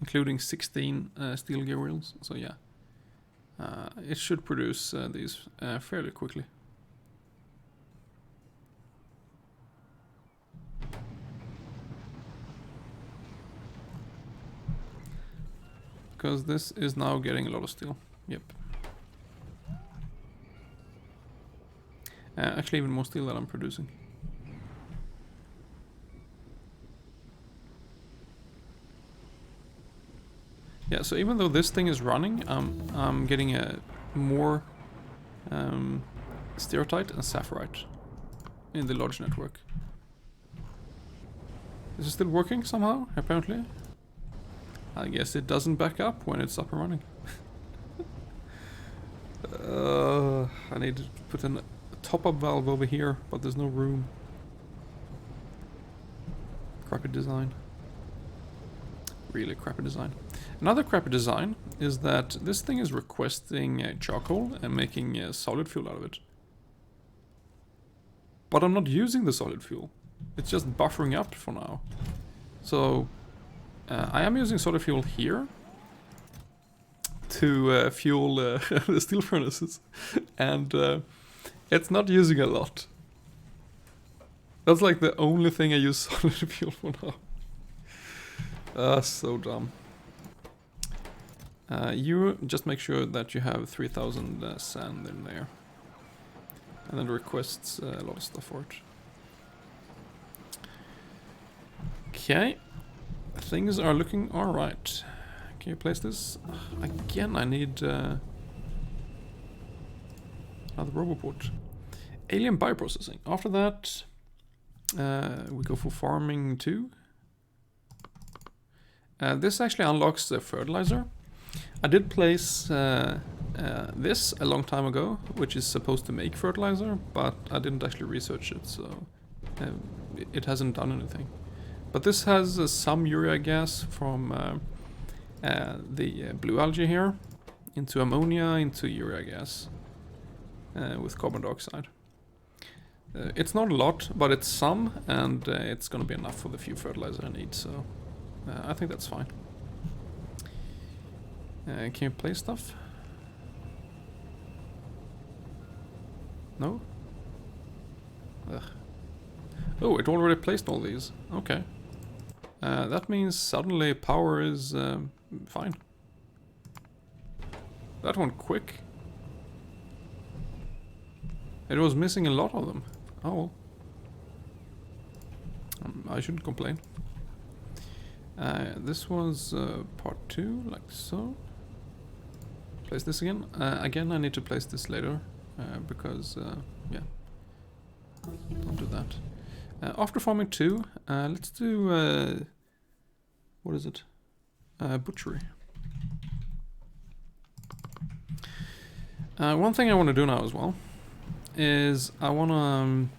Including 16 steel gear wheels, so yeah. It should produce these fairly quickly. Because this is now getting a lot of steel. Yep. Actually even more steel that I'm producing. Yeah, so even though this thing is running, I'm getting a more stereotype and sapphirite. in the lodge network. Is it still working somehow, apparently? I guess it doesn't back up when it's up and running. I need to put a top-up valve over here, but there's no room. Crappy design. Really crappy design. Another crappy design is that this thing is requesting charcoal and making solid fuel out of it. But I'm not using the solid fuel. It's just buffering up for now. So I am using solid fuel here to fuel the steel furnaces, and it's not using a lot. That's like the only thing I use solid fuel for now. So dumb. You just make sure that you have 3000 sand in there, and then requests a lot of stuff for it. Okay, things are looking alright. Can you place this? Again, I need another roboport. Alien bioprocessing. After that, we go for farming 2. This actually unlocks the fertilizer. I did place this a long time ago, which is supposed to make fertilizer, but I didn't actually research it, so it hasn't done anything. But this has some urea gas from the blue algae here into ammonia, into urea gas with carbon dioxide. It's not a lot, but it's some, and it's gonna be enough for the few fertilizer I need, so I think that's fine. Can you place stuff? No? Ugh. Oh, it already placed all these. Okay. That means suddenly power is fine. That one quick. It was missing a lot of them. Oh well. I shouldn't complain. This was part 2, like so. Place this again. Again, I need to place this later because, yeah, don't do that. After farming 2, let's do, what is it? Butchery. One thing I want to do now as well is I want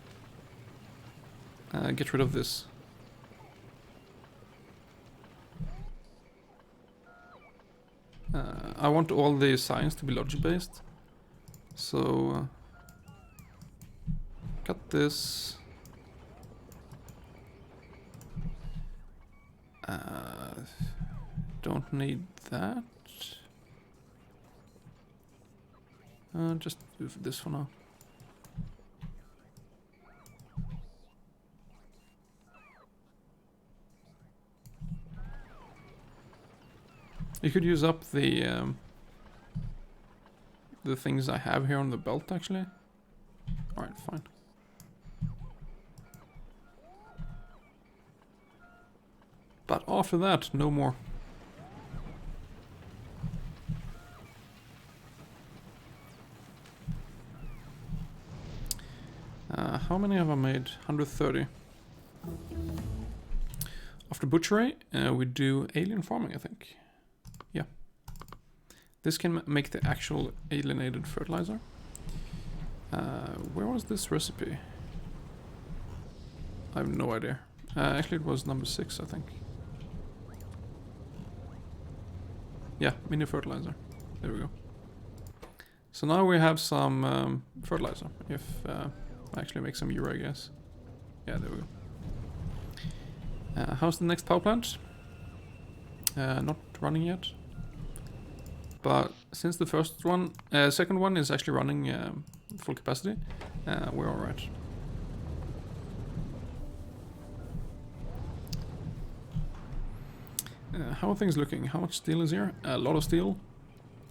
to get rid of this. I want all the science to be logic based, so cut this. Don't need that. Just do this for now. You could use up the things I have here on the belt, actually. Alright, fine. But after that, no more. How many have I made? 130. After butchery, we do alien farming, I think. Yeah. This can make the actual alienated fertilizer. Where was this recipe? I have no idea. Actually, it was number 6, I think. Yeah, mini fertilizer. There we go. So now we have some fertilizer. If I actually make some urea gas. Yeah, there we go. How's the next power plant? Not running yet. But since the second one is actually running full capacity, we're alright. How are things looking? How much steel is here? A lot of steel.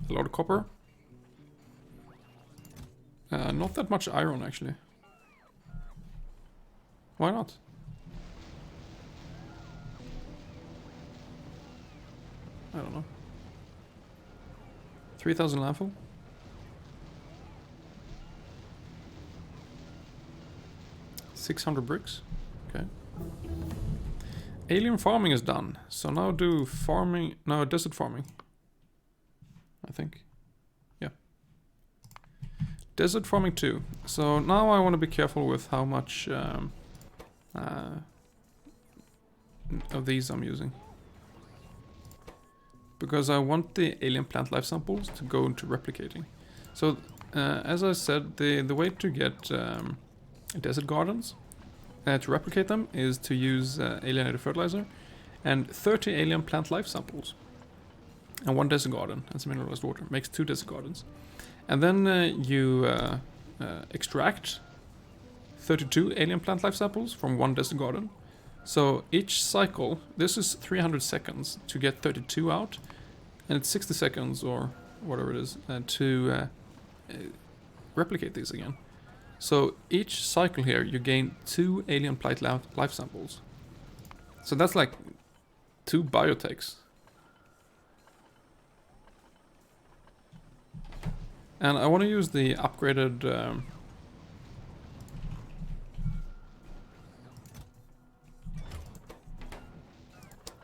A lot of copper. Not that much iron, actually. Why not? I don't know. 3000 landfill? 600 bricks. Okay. Alien farming is done. So now do farming... No, desert farming. I think. Yeah. Desert farming 2. So now I want to be careful with how much of these I'm using. Because I want the alien plant life samples to go into replicating. So, as I said, the way to get desert gardens, to replicate them, is to use alienated fertilizer and 30 alien plant life samples. And 1 desert garden and some mineralized water. Makes 2 desert gardens. And then you extract 32 alien plant life samples from 1 desert garden. So each cycle, this is 300 seconds to get 32 out, and it's 60 seconds or whatever it is to replicate these again. So each cycle here, you gain 2 alien plant life samples. So that's like 2 biotechs. And I want to use the upgraded...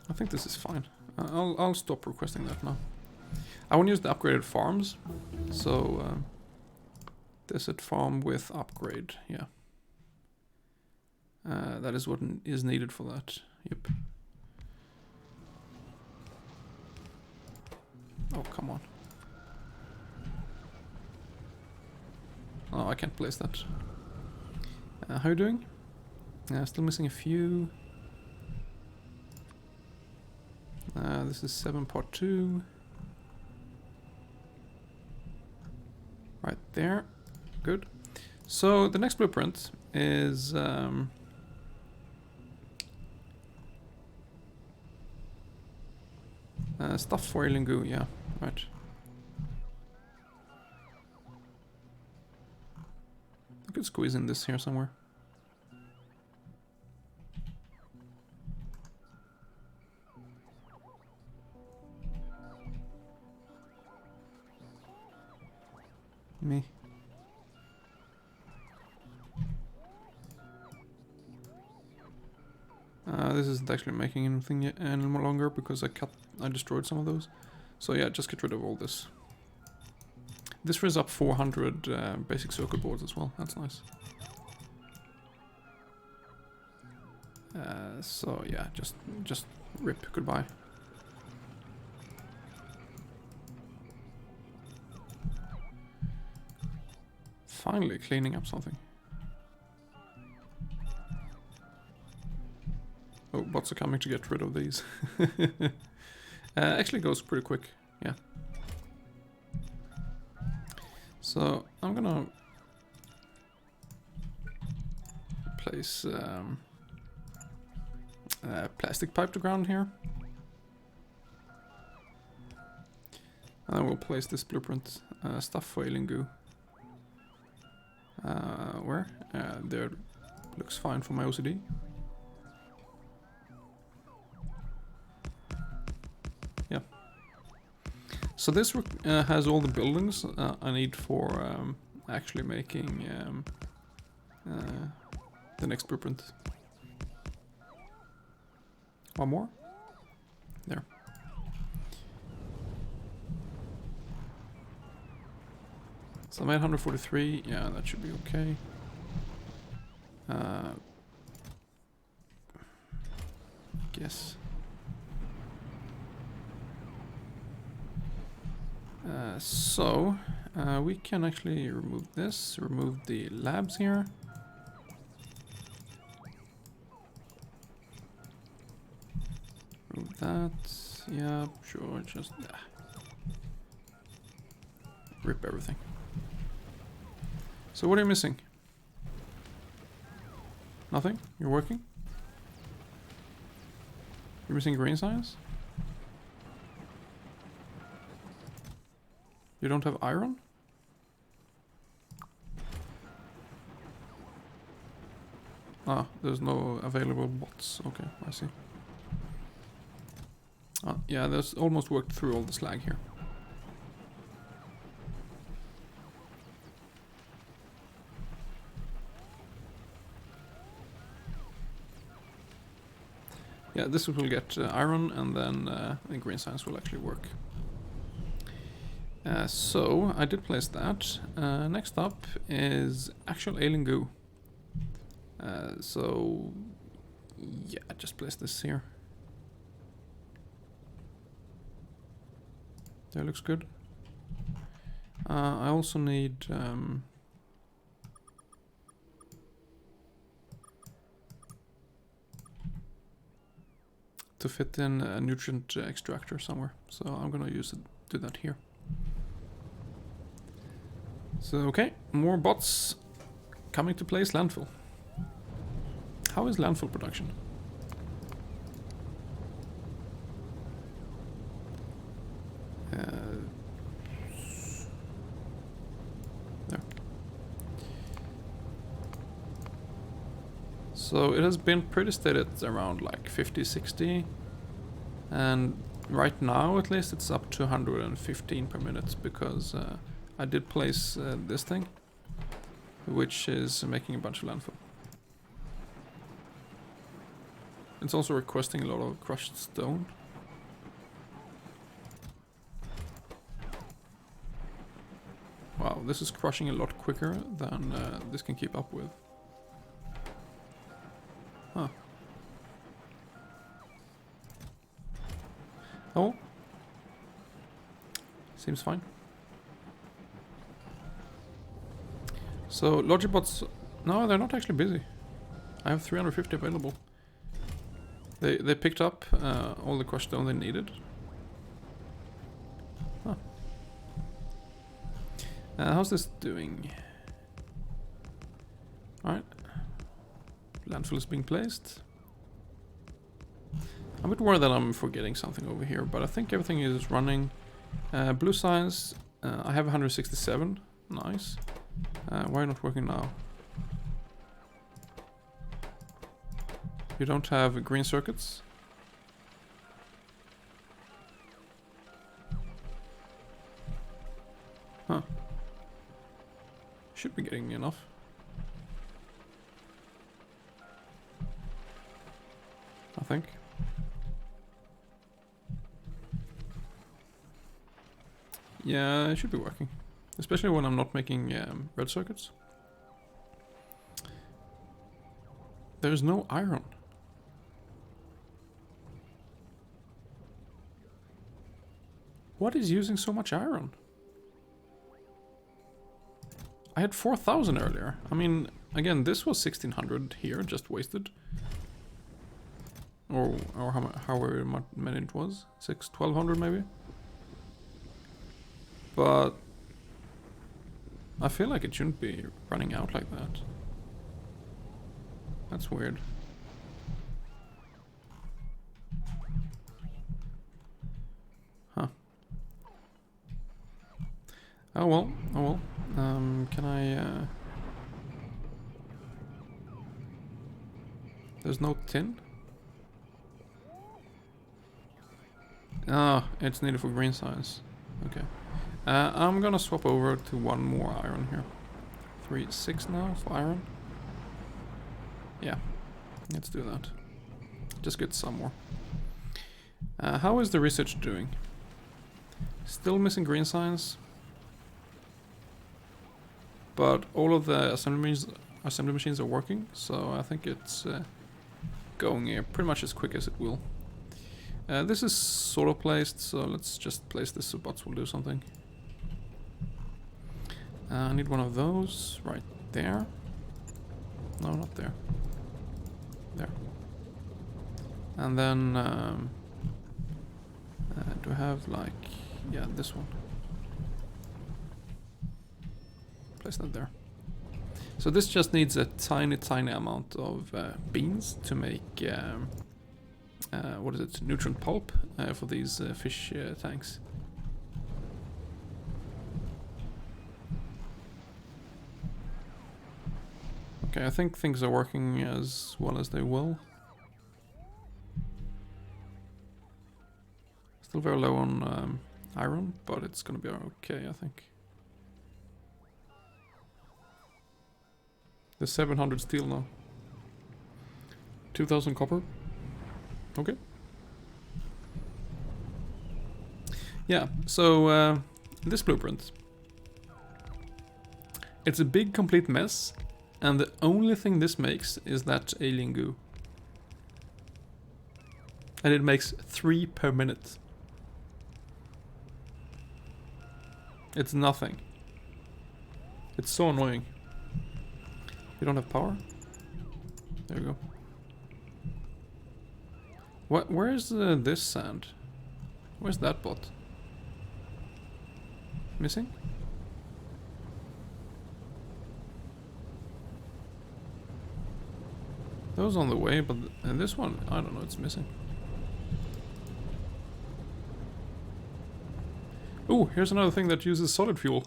I think this is fine. I'll stop requesting that now. I want to use the upgraded farms. So, desert farm with upgrade, yeah. That is what is needed for that. Yep. Oh, come on. Oh, I can't place that. How are you doing? Still missing a few. This is 7 part 2. Right there. Good. So the next blueprint is stuff for alien goo, yeah, right. I could squeeze in this here somewhere. Me. This isn't actually making anything yet any longer because I destroyed some of those. So yeah, just get rid of all this. This frees up 400 basic circuit boards as well. That's nice. So yeah, just rip, goodbye. Finally cleaning up something. Oh, bots are coming to get rid of these. Actually goes pretty quick, yeah. So I'm gonna place plastic pipe to ground here. And then we'll place this blueprint stuff for alien goo. Where? There, looks fine for my OCD. Yeah. So this has all the buildings I need for actually making the next blueprint. One more? There. So I made 143, yeah, that should be okay. Guess. So we can actually remove this, remove the labs here. Remove that, yeah, sure, just rip everything. So what are you missing? Nothing? You're working? You're missing green science? You don't have iron? Ah, there's no available bots. Okay, I see. Ah, yeah, there's almost worked through all the slag here. Yeah, this will get iron, and then the green science will actually work. So I did place that. Next up is actual alien goo. So yeah, I just place this here. That looks good. I also need to fit in a nutrient extractor somewhere, so I'm gonna do that here. So okay, more bots coming to place landfill. How is landfill production? There. So it has been pretty steady at around like 50, 60, and right now at least it's up to 115 per minute because I did place this thing, which is making a bunch of landfill. It's also requesting a lot of crushed stone. Wow, this is crushing a lot quicker than this can keep up with. Huh. Oh. Seems fine. So, Logibots... No, they're not actually busy. I have 350 available. They picked up all the crushed stone they needed. Huh. How's this doing? Alright. Landfill is being placed. I'm a bit worried that I'm forgetting something over here, but I think everything is running. Blue science, I have 167. Nice. Why not working now? You don't have green circuits? Huh. Should be getting me enough. I think. Yeah, it should be working. Especially when I'm not making red circuits. There's no iron. What is using so much iron? I had 4,000 earlier. I mean, again, this was 1,600 here, just wasted. Or however many it was. 1,200 maybe. But I feel like it shouldn't be running out like that. That's weird. Huh. Oh well, oh well. Can I... There's no tin? Ah, it's needed for green science. Okay. I'm gonna swap over to one more iron here. 3, 6 now for iron. Yeah, let's do that. Just get some more. How is the research doing? Still missing green science. But all of the assembly machines are working, so I think it's going pretty much as quick as it will. This is sort of placed, so let's just place this so bots will do something. I need one of those right there. No, not there. There. And then, do I have like, yeah, this one. Place that there. So this just needs a tiny, tiny amount of beans to make, what is it, nutrient pulp for these fish tanks. Okay, I think things are working as well as they will. Still very low on iron, but it's gonna be okay, I think. There's 700 steel now. 2,000 copper. Okay. Yeah, so this blueprint. It's a big complete mess, and the only thing this makes is that alien goo. And it makes 3 per minute. It's nothing. It's so annoying. You don't have power? There you go. Where is this sand? Where's that bot? Missing? That was on the way, but this one, I don't know, it's missing. Oh, here's another thing that uses solid fuel.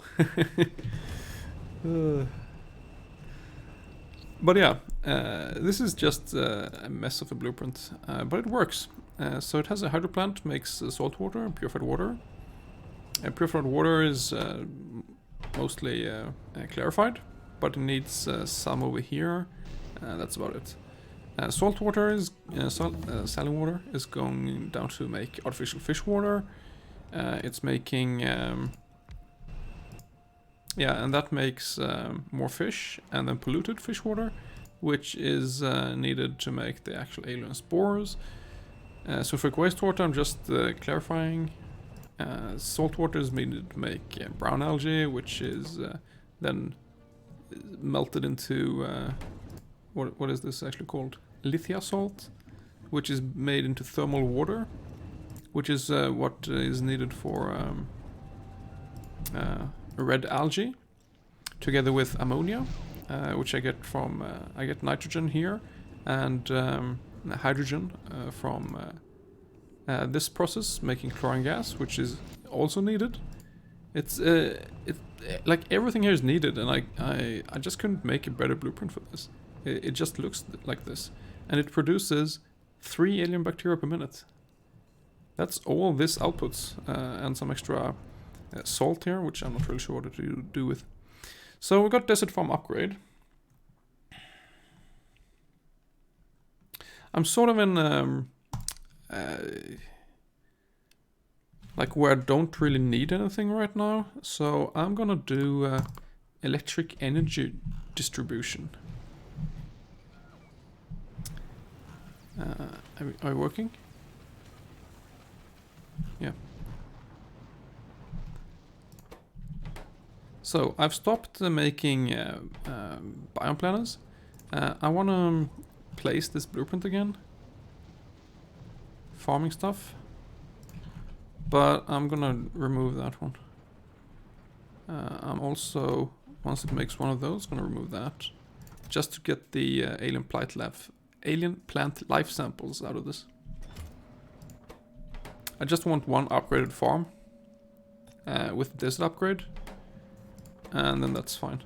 But yeah, this is just a mess of a blueprint, but it works. So it has a hydro plant, makes salt water, purified water. Purified water is mostly clarified, but it needs some over here. That's about it. Salt water is saline water is going down to make artificial fish water. It's making yeah, and that makes more fish and then polluted fish water, which is needed to make the actual alien spores. Sulfuric wastewater, I'm just clarifying. Salt water is needed to make brown algae, which is then melted into what is this actually called? Lithia salt, which is made into thermal water, which is what is needed for red algae, together with ammonia, which I get from I get nitrogen here, and hydrogen from this process, making chlorine gas, which is also needed. It's like everything here is needed, and I just couldn't make a better blueprint for this. It just looks like this, and it produces 3 alien bacteria per minute. That's all this outputs, and some extra salt here, which I'm not really sure what to do with. So we got Desert Farm upgrade. I'm sort of in like where I don't really need anything right now, so I'm gonna do electric energy distribution. Are we working? Yeah. So I've stopped making biome planners. I want to place this blueprint again. Farming stuff. But I'm gonna remove that one. I'm also, once it makes one of those, gonna remove that. Just to get the alien plant life samples out of this. I just want one upgraded farm with this upgrade, and then that's fine.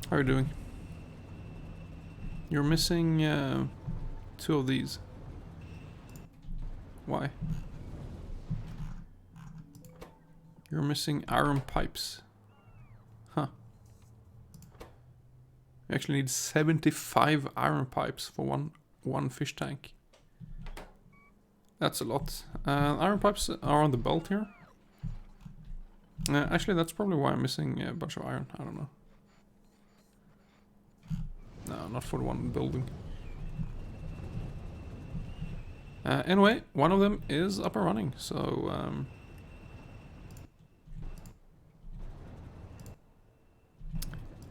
How are you doing? You're missing 2 of these. Why? You're missing iron pipes. Huh. You actually need 75 iron pipes for one fish tank. That's a lot. Iron pipes are on the belt here. Actually, that's probably why I'm missing a bunch of iron. I don't know. No, not for the one building. Anyway, one of them is up and running, so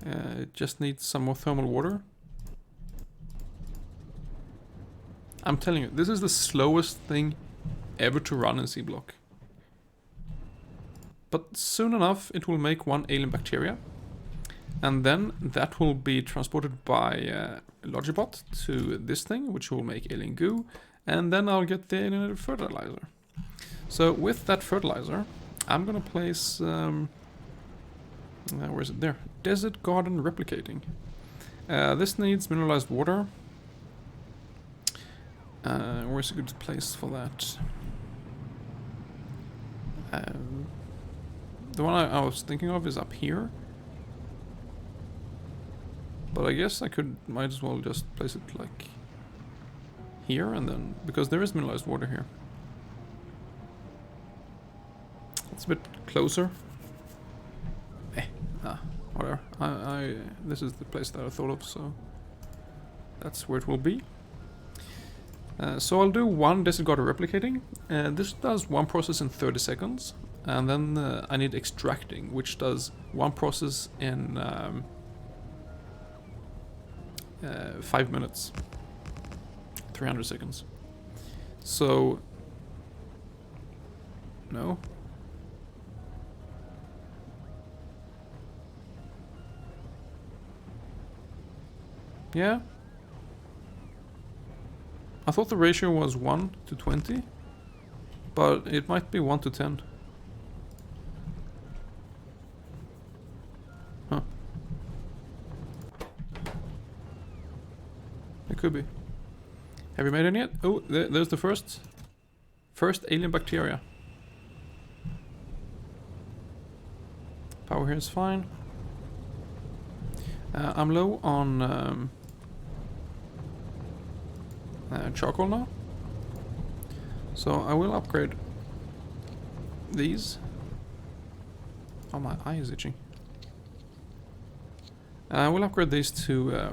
it just needs some more thermal water. I'm telling you, this is the slowest thing ever to run in Seablock. But soon enough, it will make 1 alien bacteria. And then that will be transported by Logibot to this thing, which will make alien goo. And then I'll get the alien fertilizer. So with that fertilizer, I'm gonna place... where is it? There. Desert Garden Replicating. This needs mineralized water. Where's a good place for that? The one I was thinking of is up here. But I guess I might as well just place it like here and then, because there is mineralized water here. It's a bit closer. Whatever. This is the place that I thought of, so that's where it will be. So I'll do one desert garden replicating. This does one process in 30 seconds. And then I need extracting, which does one process in 5 minutes. 300 seconds. So... No. Yeah. I thought the ratio was 1 to 20. But it might be 1 to 10. Huh. It could be. Have you made any yet? Oh, there's the first alien bacteria. Power here is fine. I'm low on charcoal now. So I will upgrade these. Oh, my eye is itching. I will upgrade these to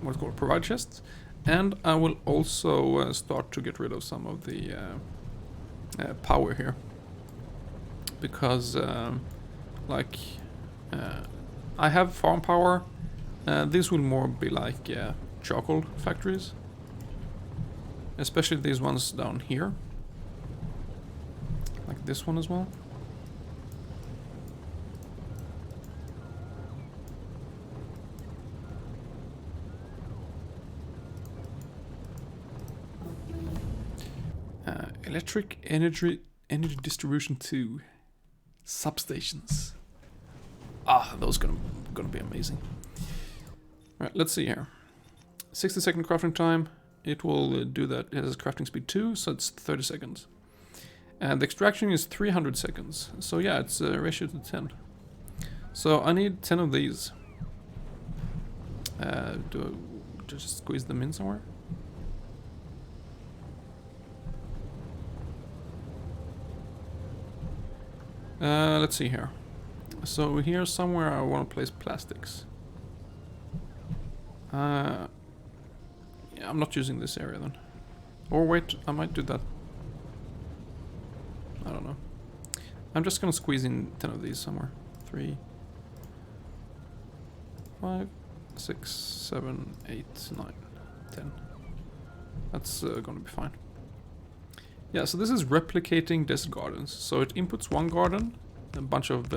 what's called provide chests, and I will also start to get rid of some of the power here, because like I have farm power. These will more be like charcoal factories, especially these ones down here, like this one as well. Electric energy distribution to substations. Ah, those gonna be amazing. All right, let's see here. 60-second crafting time. It will do that. It has crafting speed 2, so it's 30 seconds. And the extraction is 300 seconds. So yeah, it's a ratio to 10. So I need 10 of these. Do I just squeeze them in somewhere? Let's see here. So here somewhere I want to place plastics. Yeah, I'm not using this area then. Or wait, I might do that. I don't know. I'm just gonna squeeze in 10 of these somewhere. 3, 5, 6, 7, 8, 9, 10. That's gonna be fine. Yeah, so this is replicating desert gardens. So it inputs one garden, a bunch of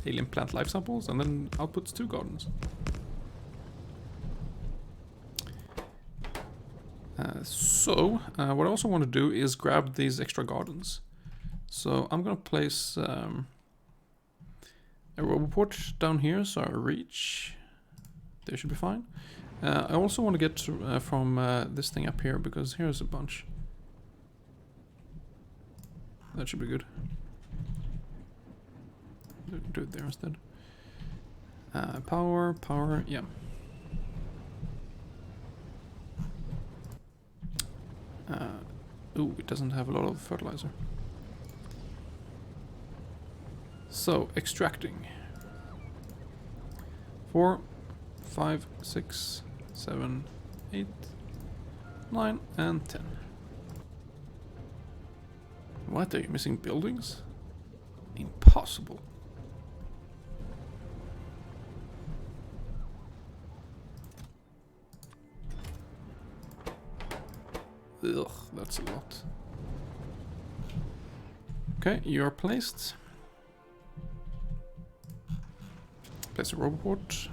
alien plant life samples, and then outputs 2 gardens. What I also want to do is grab these extra gardens. So I'm gonna place a roboport down here, so I reach. They should be fine. I also want to get from this thing up here, because here's a bunch. That should be good. Do it there instead. Power, yeah. Ooh, it doesn't have a lot of fertilizer. So, extracting. 4, 5, 6, 7, 8, 9, and 10. What, are you missing buildings? Impossible. Ugh, that's a lot. Okay, you're placed. Place a roboport.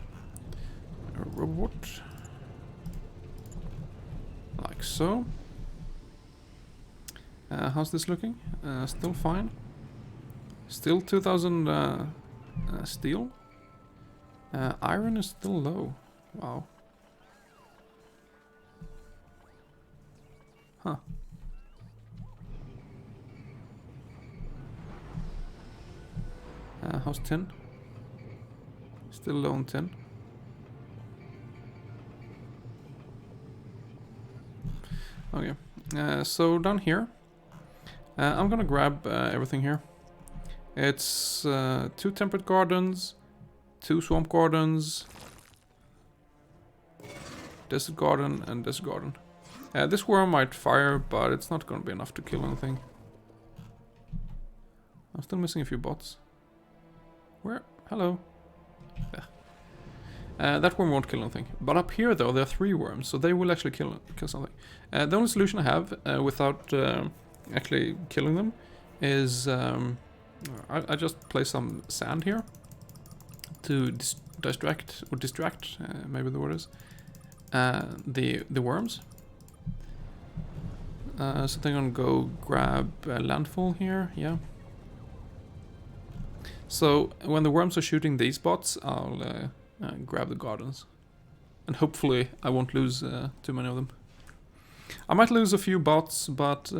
Like so. How's this looking? Still fine. Still 2000 steel. Iron is still low. Wow. Huh. How's tin? Still low on tin. Okay, so down here, I'm gonna grab everything here. It's 2 temperate gardens, 2 swamp gardens, desert garden, and desert garden. This worm might fire, but it's not gonna be enough to kill anything. I'm still missing a few bots. Where? Hello. Yeah. That worm won't kill anything. But up here, though, there are 3 worms, so they will actually kill something. The only solution I have, without actually killing them, is I just place some sand here to distract, maybe the word is, the worms. So they're gonna go grab a landfall here, yeah. So when the worms are shooting these bots, I'll grab the gardens. And hopefully I won't lose too many of them. I might lose a few bots, but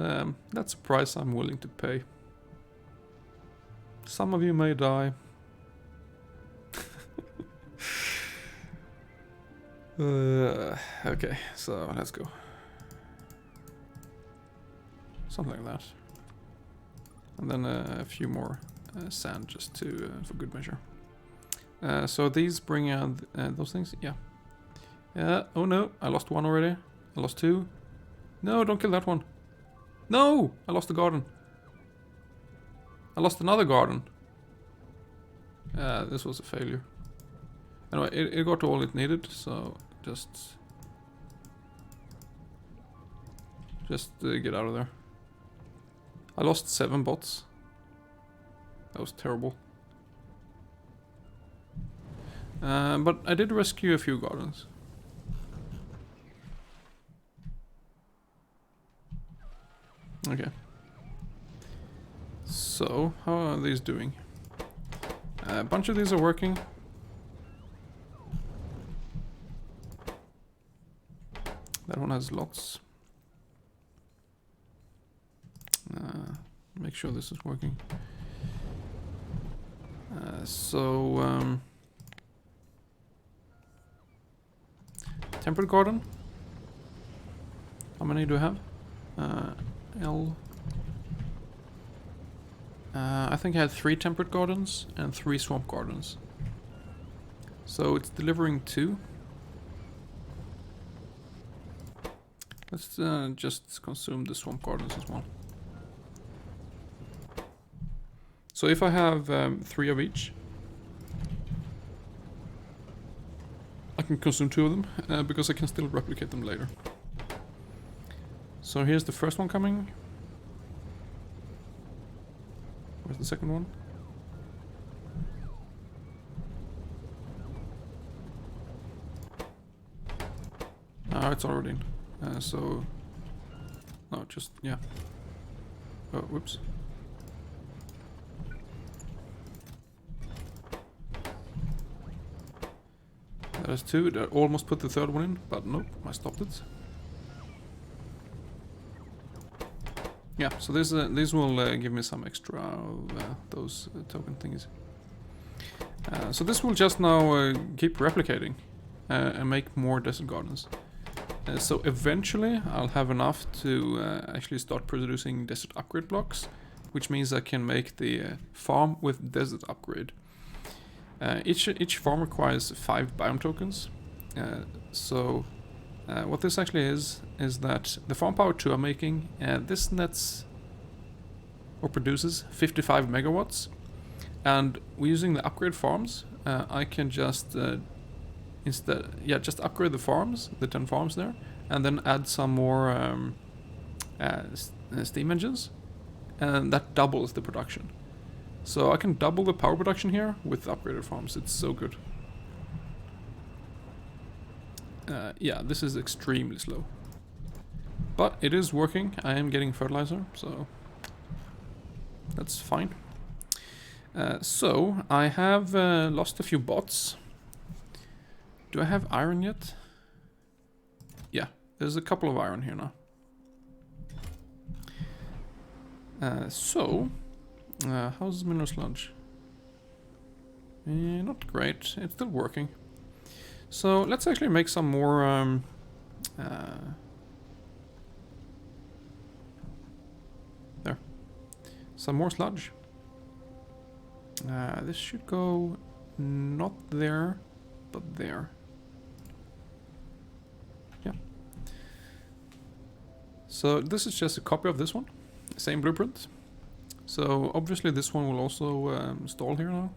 that's a price I'm willing to pay. Some of you may die. Okay, so let's go. Something like that. And then a few more sand just to for good measure. So these bring out those things. Yeah. Oh no, I lost 1 already. I lost 2. No, don't kill that one. No, I lost the garden. I lost another garden. This was a failure. Anyway, it got all it needed, so just get out of there. I lost 7 bots. That was terrible. But I did rescue a few gardens. Okay. So, how are these doing? A bunch of these are working. That one has lots. Make sure this is working. Temperate garden. How many do I have? I think I had 3 temperate gardens and 3 swamp gardens. So it's delivering 2. Let's just consume the swamp gardens as well. So if I have 3 of each, I can consume 2 of them, because I can still replicate them later. So here's the first one coming. Where's the second one? It's already in. No, just, yeah. Oh, whoops. There's 2. I almost put the 3rd one in, but nope, I stopped it. Yeah, so this will give me some extra of those token thingies. So this will just now keep replicating and make more desert gardens. So eventually I'll have enough to actually start producing desert upgrade blocks, which means I can make the farm with desert upgrade. Each farm requires 5 biome tokens. What this actually is that the farm power 2 I'm making, this nets or produces 55 megawatts, and using the upgrade farms, I can just just upgrade the farms, the 10 farms there, and then add some more steam engines, and that doubles the production. So I can double the power production here with upgraded farms. It's so good. Yeah, this is extremely slow. But it is working. I am getting fertilizer, so that's fine. So I have lost a few bots. Do I have iron yet? Yeah, there's a couple of iron here now. How's mineral sludge? Not great. It's still working. So let's actually make some more there. Some more sludge. This should go not there, but there. Yeah. So this is just a copy of this one. Same blueprint. So obviously this one will also stall here now.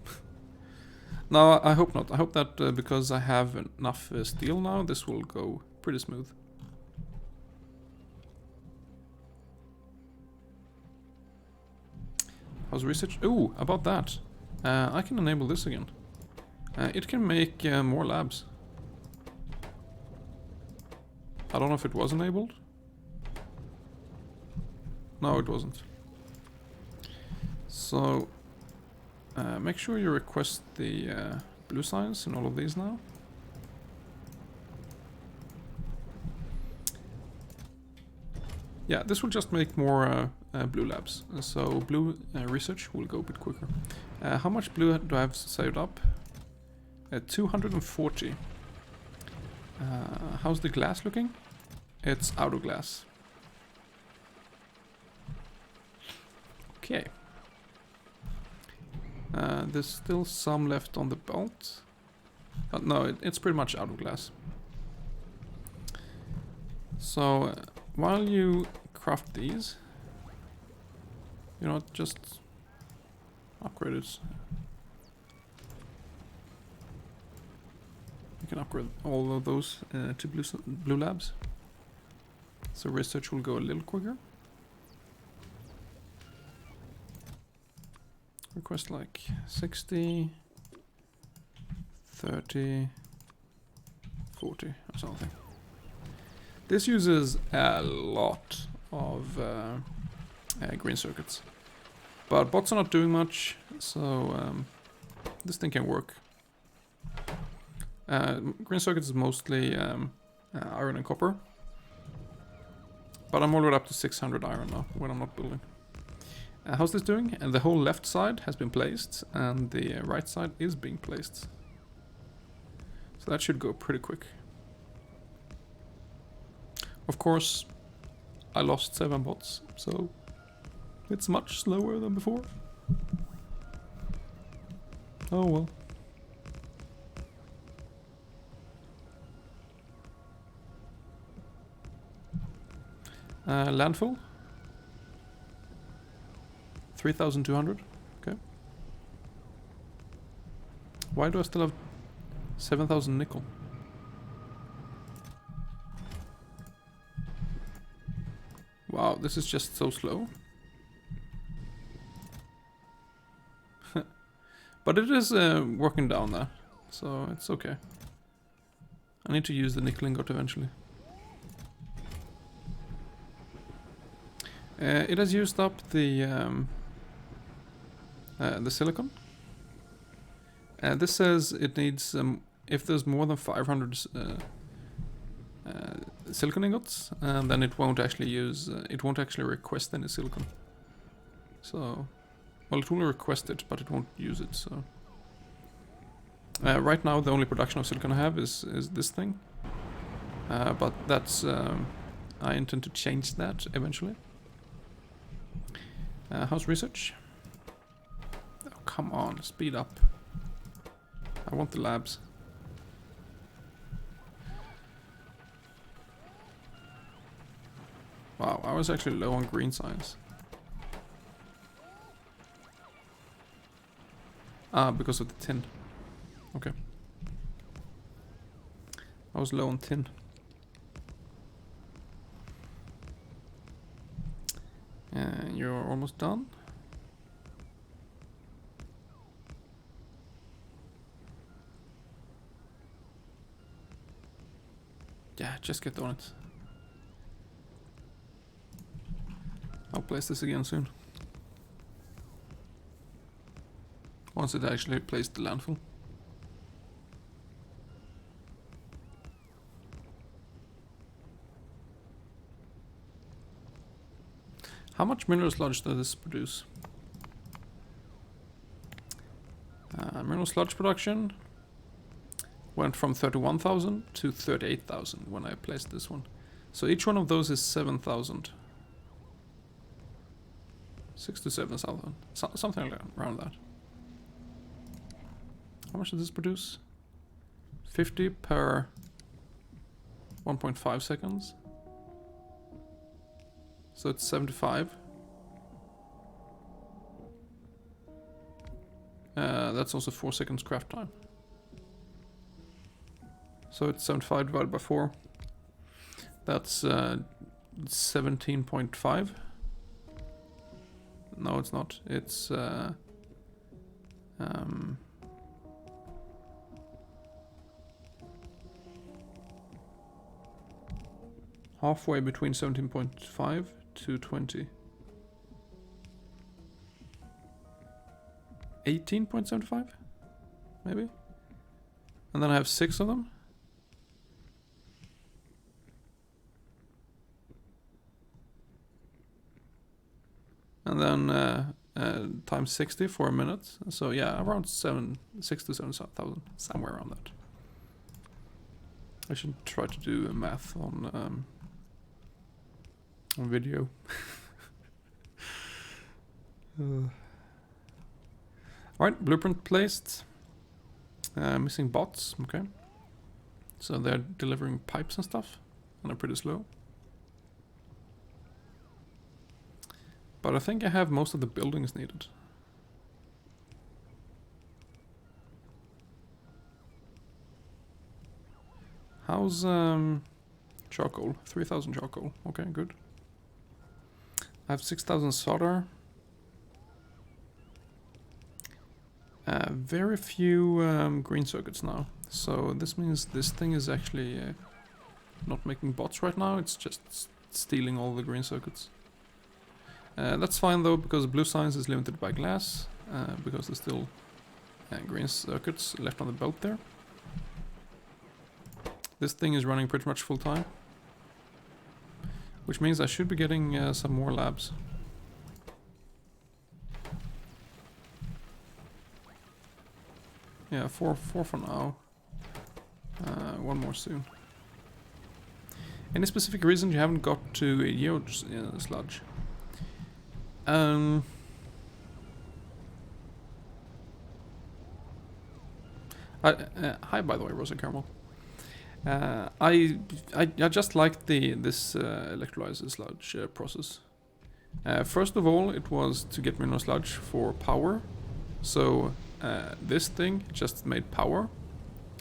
No, I hope not. I hope that because I have enough steel now, this will go pretty smooth. How's research? Ooh, about that. I can enable this again. It can make more labs. I don't know if it was enabled. No, it wasn't. So, make sure you request the blue signs in all of these now. Yeah, this will just make more blue labs. So blue research will go a bit quicker. How much blue do I have saved up? 240. How's the glass looking? It's out of glass. Okay. There's still some left on the belt. But no, it's pretty much out of glass. So, while you craft these, you know, just upgrade it. You can upgrade all of those to blue labs. So research will go a little quicker. Request like 60, 30, 40 or something. This uses a lot of green circuits. But bots are not doing much, so this thing can work. Green circuits is mostly iron and copper. But I'm already up to 600 iron now when I'm not building. How's this doing? And the whole left side has been placed and the right side is being placed. So that should go pretty quick. Of course, I lost 7 bots, so it's much slower than before. Oh well. Landfill. 3,200. Okay. Why do I still have 7,000 nickel? Wow, this is just so slow. But it is working down there, so it's okay. I need to use the nickel ingot eventually. It has used up the silicon. This says it needs, if there's more than 500 silicon ingots, then it won't actually use, it won't actually request any silicon. So, well, it will request it, but it won't use it. So, right now the only production of silicon I have is this thing, but that's I intend to change that eventually. How's research? Oh, come on, speed up. I want the labs. Wow, I was actually low on green science. Ah, because of the tin. Okay. I was low on tin. You're almost done. Yeah, just get on it. I'll place this again soon. Once it actually placed the landfill. How much mineral sludge does this produce? Mineral sludge production went from 31,000 to 38,000 when I placed this one. So each one of those is 7,000. 6 to 7,000. Something around that. How much does this produce? 50 per 1.5 seconds. So it's 75. That's also 4 seconds craft time. So it's 75 divided by 4. That's 17.5. No, it's not. It's halfway between 17.5 to 20. 18.75? Maybe? And then I have 6 of them. And then times 60 for a minute. So yeah, around 6 to 7,000, somewhere around that. I should try to do math on video. Alright, blueprint placed. Missing bots, okay. So they're delivering pipes and stuff, and they're pretty slow. But I think I have most of the buildings needed. How's charcoal? 3,000 charcoal. Okay, good. I have 6,000 solder. Very few green circuits now. So this means this thing is actually not making bots right now. It's just stealing all the green circuits. That's fine though, because blue science is limited by glass. Because there's still green circuits left on the belt there. This thing is running pretty much full time. Which means I should be getting some more labs. Yeah, four for now. One more soon. Any specific reason you haven't got to Geode sludge? Hi, by the way, Rosa Caramel. I just liked this electrolyzer sludge process. First of all, it was to get mineral sludge for power. So this thing just made power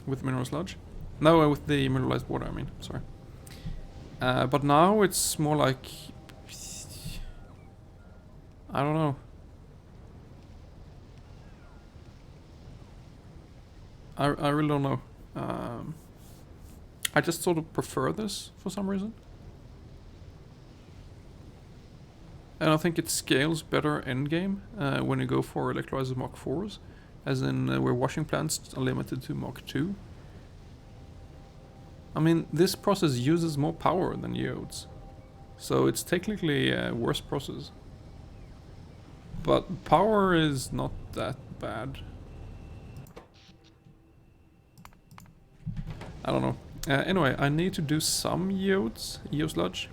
with mineral sludge. No, with the mineralized water, I mean, sorry. But now it's more like... I don't know. I really don't know. I just sort of prefer this for some reason. And I think it scales better endgame when you go for electrolyzer Mach 4s. As in where washing plants are limited to Mach 2. I mean, this process uses more power than geodes. So it's technically a worse process. But power is not that bad. I don't know. Anyway, I need to do some geode sludge.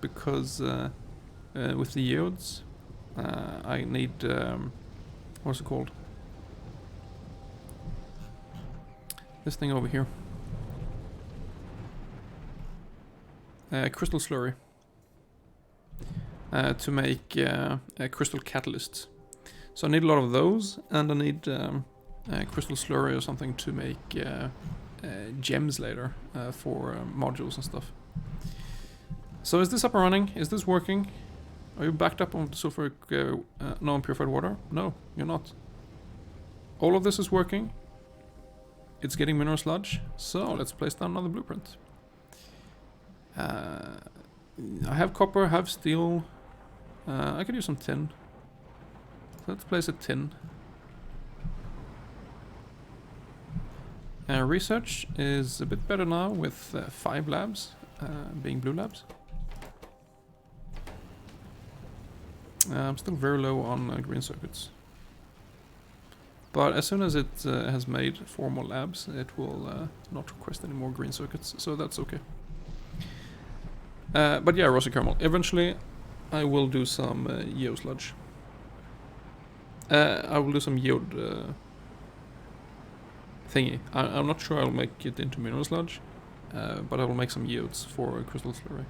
Because with the geodes, I need... what's it called? This thing over here. Crystal slurry. To make crystal catalysts. So I need a lot of those, and I need crystal slurry or something to make gems later for modules and stuff. So is this up and running? Is this working? Are you backed up on sulfuric non-purified water? No, you're not. All of this is working. It's getting mineral sludge. So let's place down another blueprint. I have copper, I have steel. I could use some tin. So let's place a tin. Research is a bit better now with 5 labs being blue labs. I'm still very low on green circuits. But as soon as it has made 4 more labs, it will not request any more green circuits, so that's okay. But yeah, rosy caramel. Eventually, I will do some geosludge. I will do some geode thingy. I'm not sure I'll make it into mineral sludge, but I will make some geodes for crystal slurry.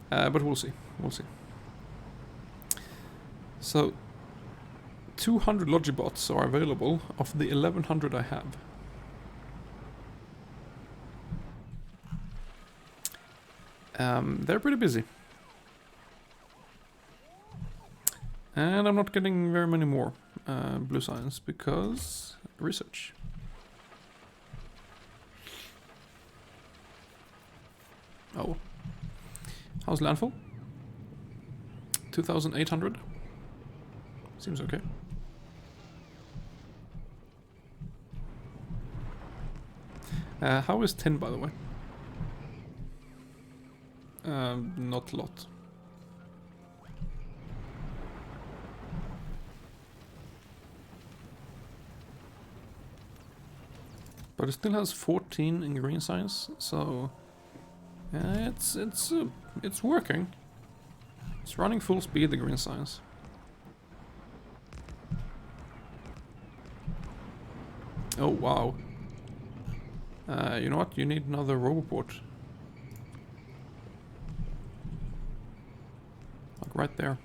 But we'll see. We'll see. So, 200 Logibots are available of the 1100 I have. They're pretty busy. And I'm not getting very many more blue science because research. Oh. How's landfall? 2,800. Seems okay. How is tin, by the way? Not a lot. But it still has 14 in green science, so it's working. It's running full speed, the green science. Oh wow. You know what? You need another roboport. Like right there.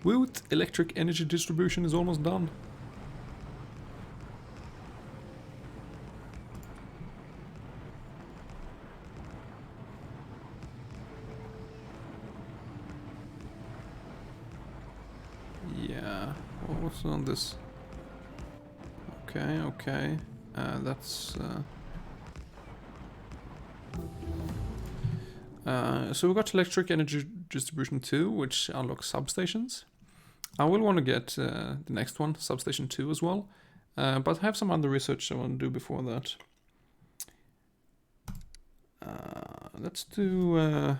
Woot! Electric energy distribution is almost done. Yeah, what's on this? Okay, okay. That's... so we got electric energy distribution 2, which unlocks substations. I will want to get the next one, substation 2 as well. But I have some other research I want to do before that. Let's do...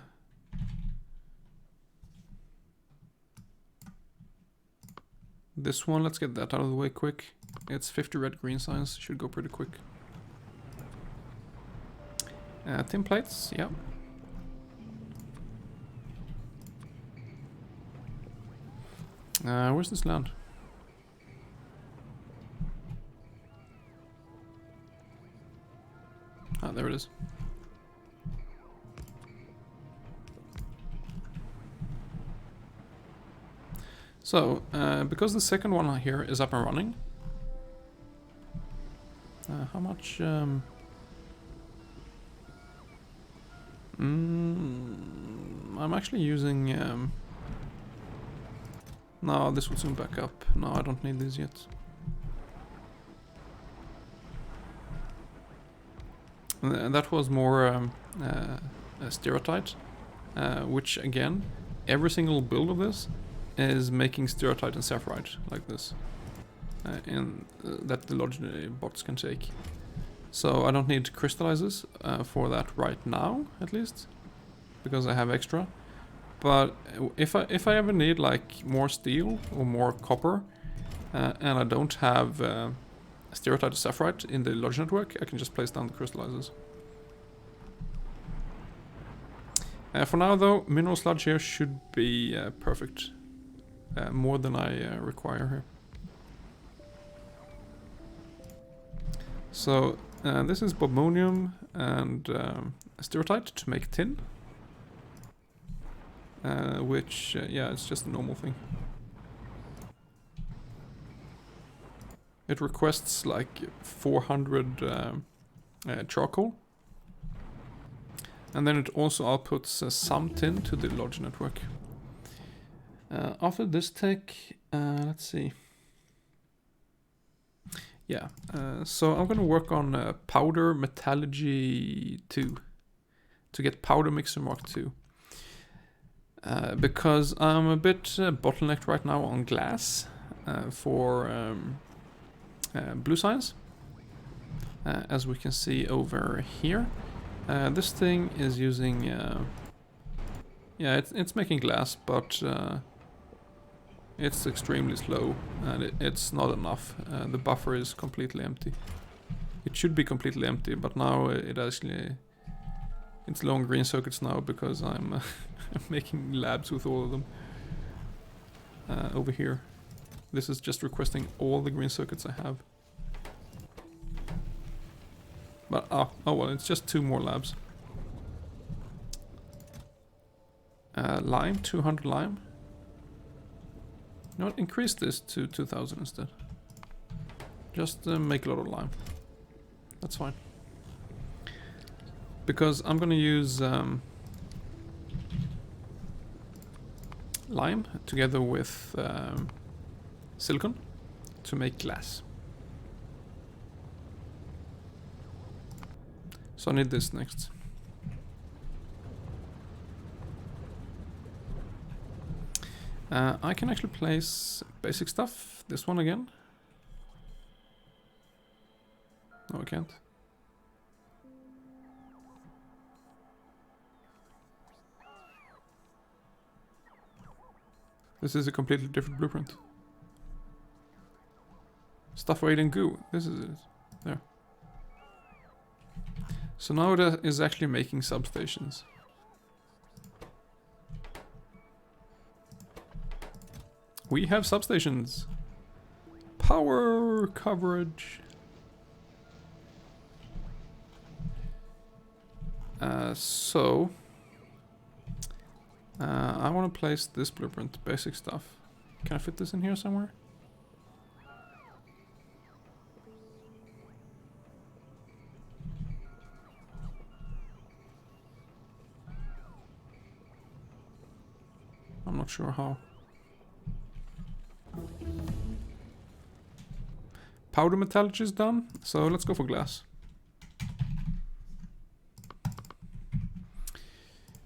this one, let's get that out of the way quick. It's 50 red green science, should go pretty quick. Tin plates, yeah. Where's this land? Ah, there it is. So, because the second one here is up and running, how much... I'm actually using... no, this will soon back up. No, I don't need these yet. That was more stereotype, which again, every single build of this is making stereotype and sapphirite like this, and that the bots can take. So I don't need crystallizers for that right now, at least, because I have extra. But if I ever need like more steel or more copper, and I don't have stereotype or sapphirite in the logic network, I can just place down the crystallizers. For now though, mineral sludge here should be perfect. More than I require here. So this is bobmonium and stereotype to make tin. Which, yeah, it's just a normal thing. It requests like 400 charcoal. And then it also outputs some tin to the logic network. After this tech, let's see. Yeah, so I'm gonna work on powder metallurgy 2 to get powder mixer mark 2. Because I'm a bit bottlenecked right now on glass for blue science. as we can see over here. This thing is using... yeah, it's making glass, but it's extremely slow, and it's not enough. The buffer is completely empty. It should be completely empty, but now it actually... It's low on green circuits now because I'm making labs with all of them. Over here. This is just requesting all the green circuits I have. But, oh well, it's just 2 more labs. Lime, 200 lime. You know what, increase this to 2000 instead. Just make a lot of lime. That's fine. Because I'm gonna use lime together with silicon to make glass. So I need this next. I can actually place basic stuff. This one again. No, I can't. This is a completely different blueprint. Stuff weight and goo. This is it. There. So now it is actually making substations. We have substations. Power coverage. I want to place this blueprint, basic stuff. Can I fit this in here somewhere? I'm not sure how. Powder metallurgy is done, so let's go for glass.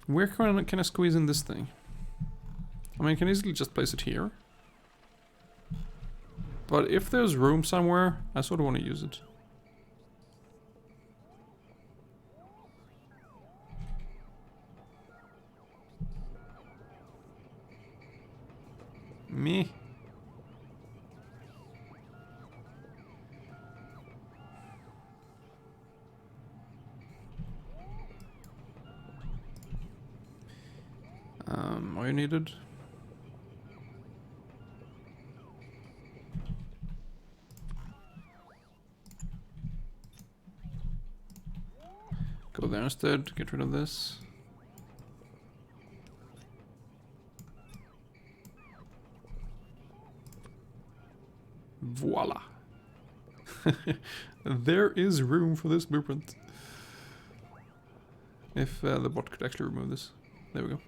Where can I squeeze in this thing? I mean, I can easily just place it here. But if there's room somewhere, I sort of want to use it. Me. Are you needed? Go there instead, get rid of this. Voila! There is room for this blueprint. If the bot could actually remove this. There we go.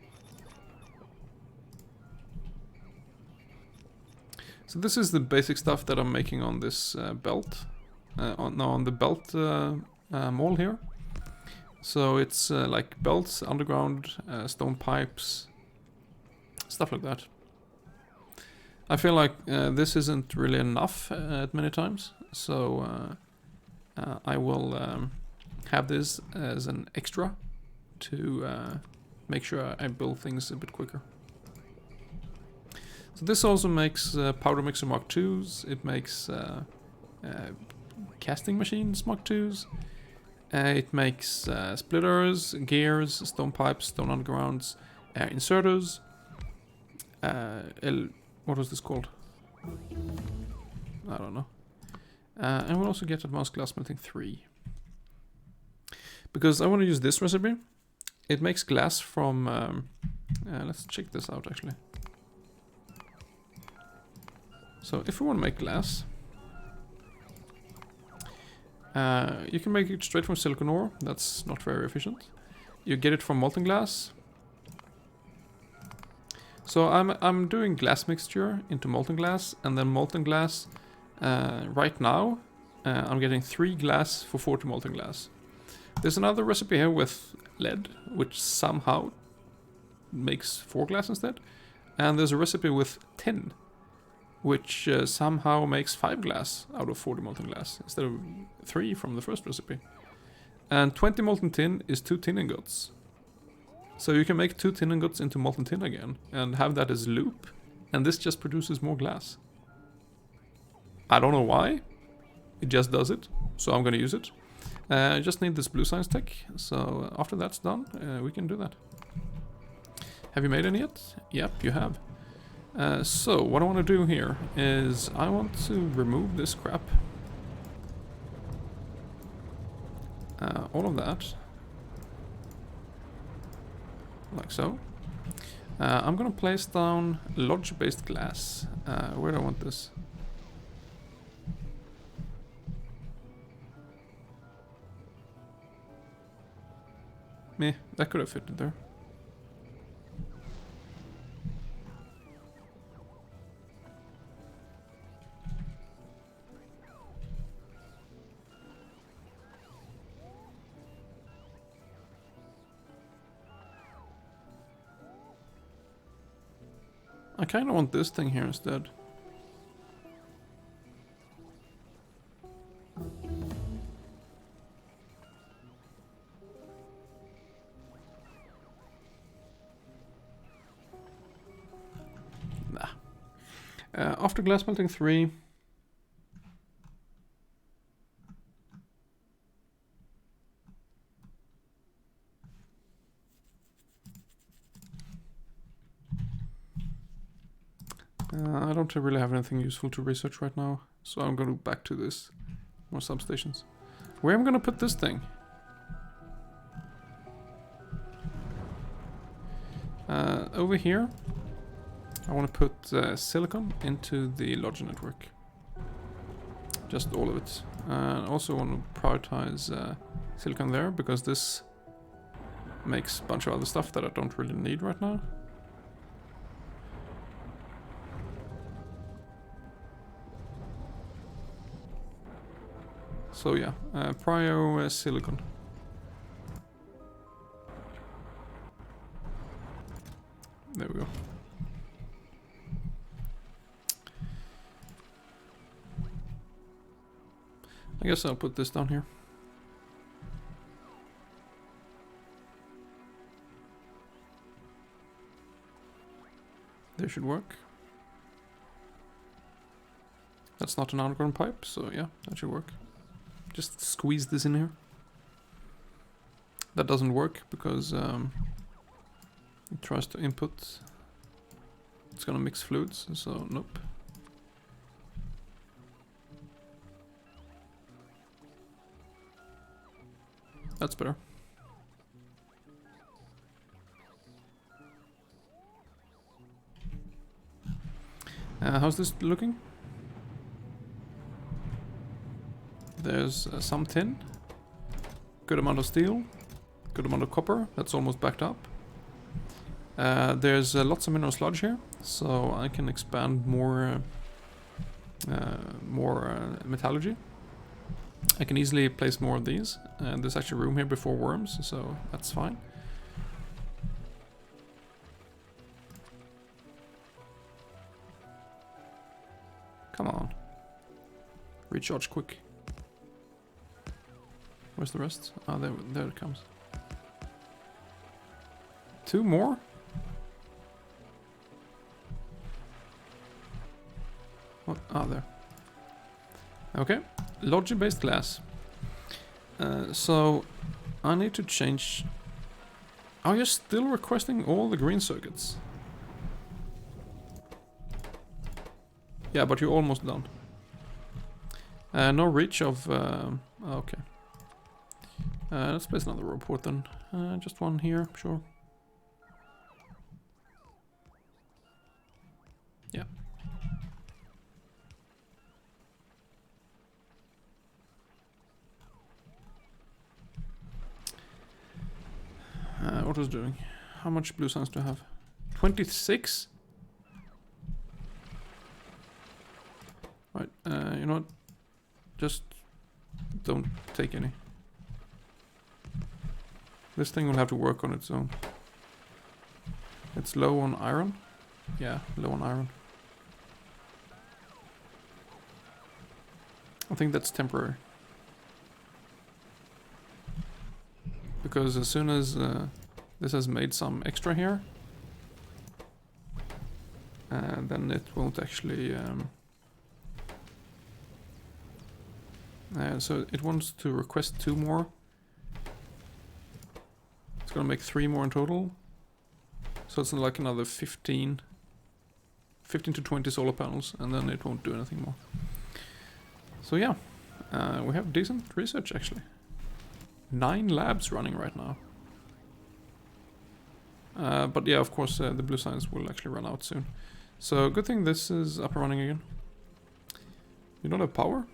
So this is the basic stuff that I'm making on this belt. On the belt mall here. So it's like belts, underground, stone pipes, stuff like that. I feel like this isn't really enough at many times, so I will have this as an extra to make sure I build things a bit quicker. So this also makes powder mixer Mark IIs, it makes casting machines Mark IIs, it makes splitters, gears, stone pipes, stone undergrounds, inserters, what was this called? I don't know. And we'll also get advanced glass melting 3. Because I want to use this recipe. It makes glass from... let's check this out actually. So if we want to make glass, you can make it straight from silicon ore. That's not very efficient. You get it from molten glass. So I'm doing glass mixture into molten glass, and then molten glass. Right now, I'm getting 3 glass for 40 molten glass. There's another recipe here with lead, which somehow makes 4 glass instead. And there's a recipe with tin, which somehow makes 5 glass out of 40 molten glass instead of 3 from the first recipe. And 20 molten tin is 2 tin ingots. So you can make 2 tin ingots into molten tin again and have that as loop, and this just produces more glass. I don't know why, it just does it, so I'm gonna use it. I just need this blue science tech, so after that's done, we can do that. Have you made any yet? Yep, you have. So what I want to do here is I want to remove this crap. All of that. Like so. I'm gonna place down lodge-based glass. Where do I want this? Meh, that could have fitted there. I kind of want this thing here instead. Nah. After glass melting 3. I don't really have anything useful to research right now, so I'm going back to this. More substations. Where am I going to put this thing? Over here. I want to put silicon into the lodge network. Just all of it. I also want to prioritize silicon there, because this makes a bunch of other stuff that I don't really need right now. So yeah, prio silicon. There we go. I guess I'll put this down here. They should work. That's not an underground pipe, so yeah, that should work. Just squeeze this in here. That doesn't work because it tries to input. It's gonna mix fluids, so nope. That's better. How's this looking? There's some tin, good amount of steel, good amount of copper, that's almost backed up. There's lots of mineral sludge here, so I can expand more metallurgy. I can easily place more of these, and there's actually room here before worms, so that's fine. Come on. Recharge quick. Where's the rest? Ah, there it comes. 2 more? What? Ah, there. Okay, logic-based glass. So, I need to change... Are you still requesting all the green circuits? Yeah, but you're almost done. No reach of... okay. Let's place another row port then. Just one here, sure. Yeah. What was doing? How much blue science do I have? 26? Right, you know what? Just don't take any. This thing will have to work on its own. It's low on iron. Yeah, low on iron. I think that's temporary. Because as soon as this has made some extra here, then it won't actually... so it wants to request 2 more. It's gonna make 3 more in total. So it's like another 15 to 20 solar panels, and then it won't do anything more. So yeah, we have decent research actually. 9 labs running right now. But yeah, of course, the blue science will actually run out soon. So good thing this is up and running again. You don't have power?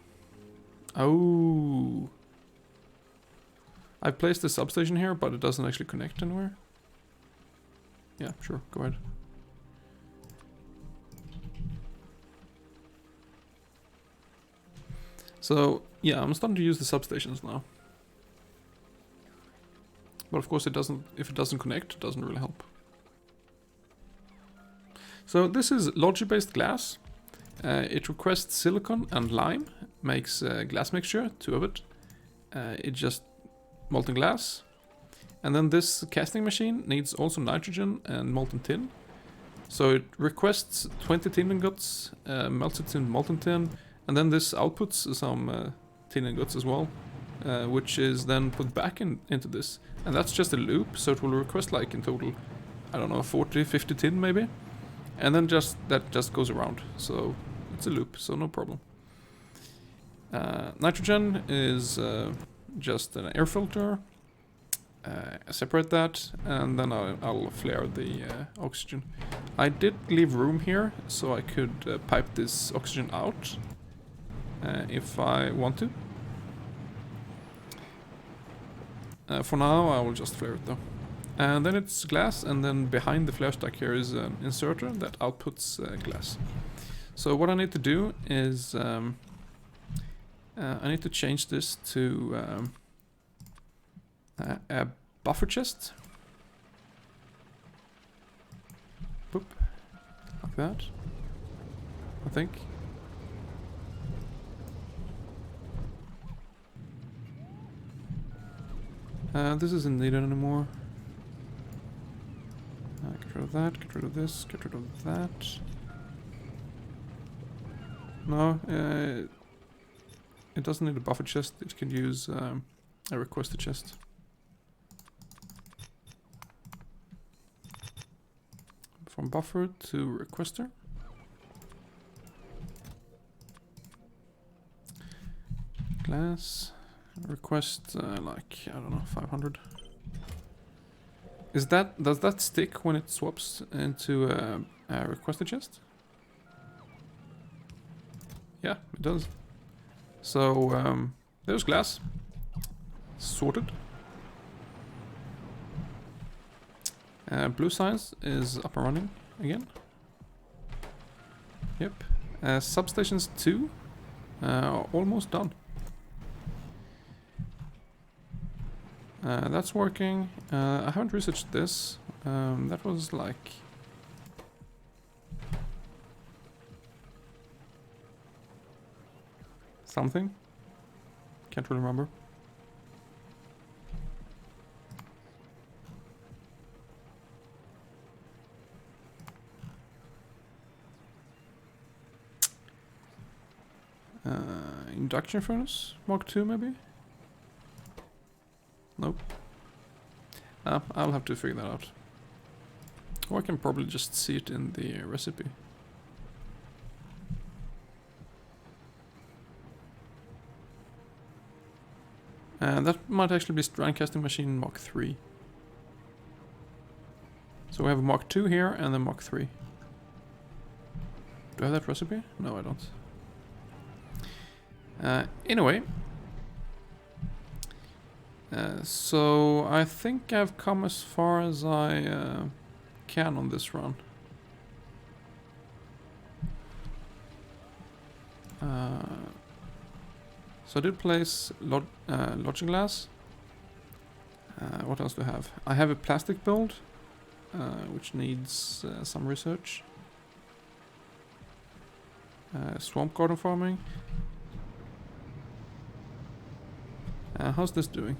Oh. I've placed the substation here, but it doesn't actually connect anywhere. Yeah, sure, go ahead. So, yeah, I'm starting to use the substations now. But of course if it doesn't connect, it doesn't really help. So this is logi-based glass. It requests silicon and lime, makes glass mixture, 2 of it. It just molten glass. And then this casting machine needs also nitrogen and molten tin. So it requests 20 tin ingots, melts it in molten tin, and then this outputs some tin ingots as well, which is then put back into this. And that's just a loop, so it will request like in total, I don't know, 40, 50 tin maybe. And then that just goes around, so it's a loop, so no problem. Nitrogen is just an air filter. Separate that, and then I'll flare the oxygen. I did leave room here, so I could pipe this oxygen out if I want to. For now, I will just flare it though. And then it's glass, and then behind the flare stack here is an inserter that outputs glass. So what I need to do is I need to change this to a buffer chest. Boop. Like that. I think. This isn't needed anymore. Get rid of that, get rid of this, get rid of that. No, it doesn't need a buffer chest, it can use a requester chest. From buffer to requester. Glass. Request like, I don't know, 500. Does that stick when it swaps into a requester chest? Yeah, it does. So there's glass. Sorted. Blue science is up and running again. Yep. Substations 2 almost done. That's working. I haven't researched this. That was like... something? Can't really remember. Induction furnace? Mark 2 maybe? Nope. I'll have to figure that out. Or I can probably just see it in the recipe. And that might actually be strand casting machine Mark 3. So we have a Mark 2 here and then Mark 3. Do I have that recipe? No, I don't. Anyway. So I think I've come as far as I can on this run. So I did place logic glass. What else do I have? I have a plastic build, which needs some research. Swamp garden farming. How's this doing?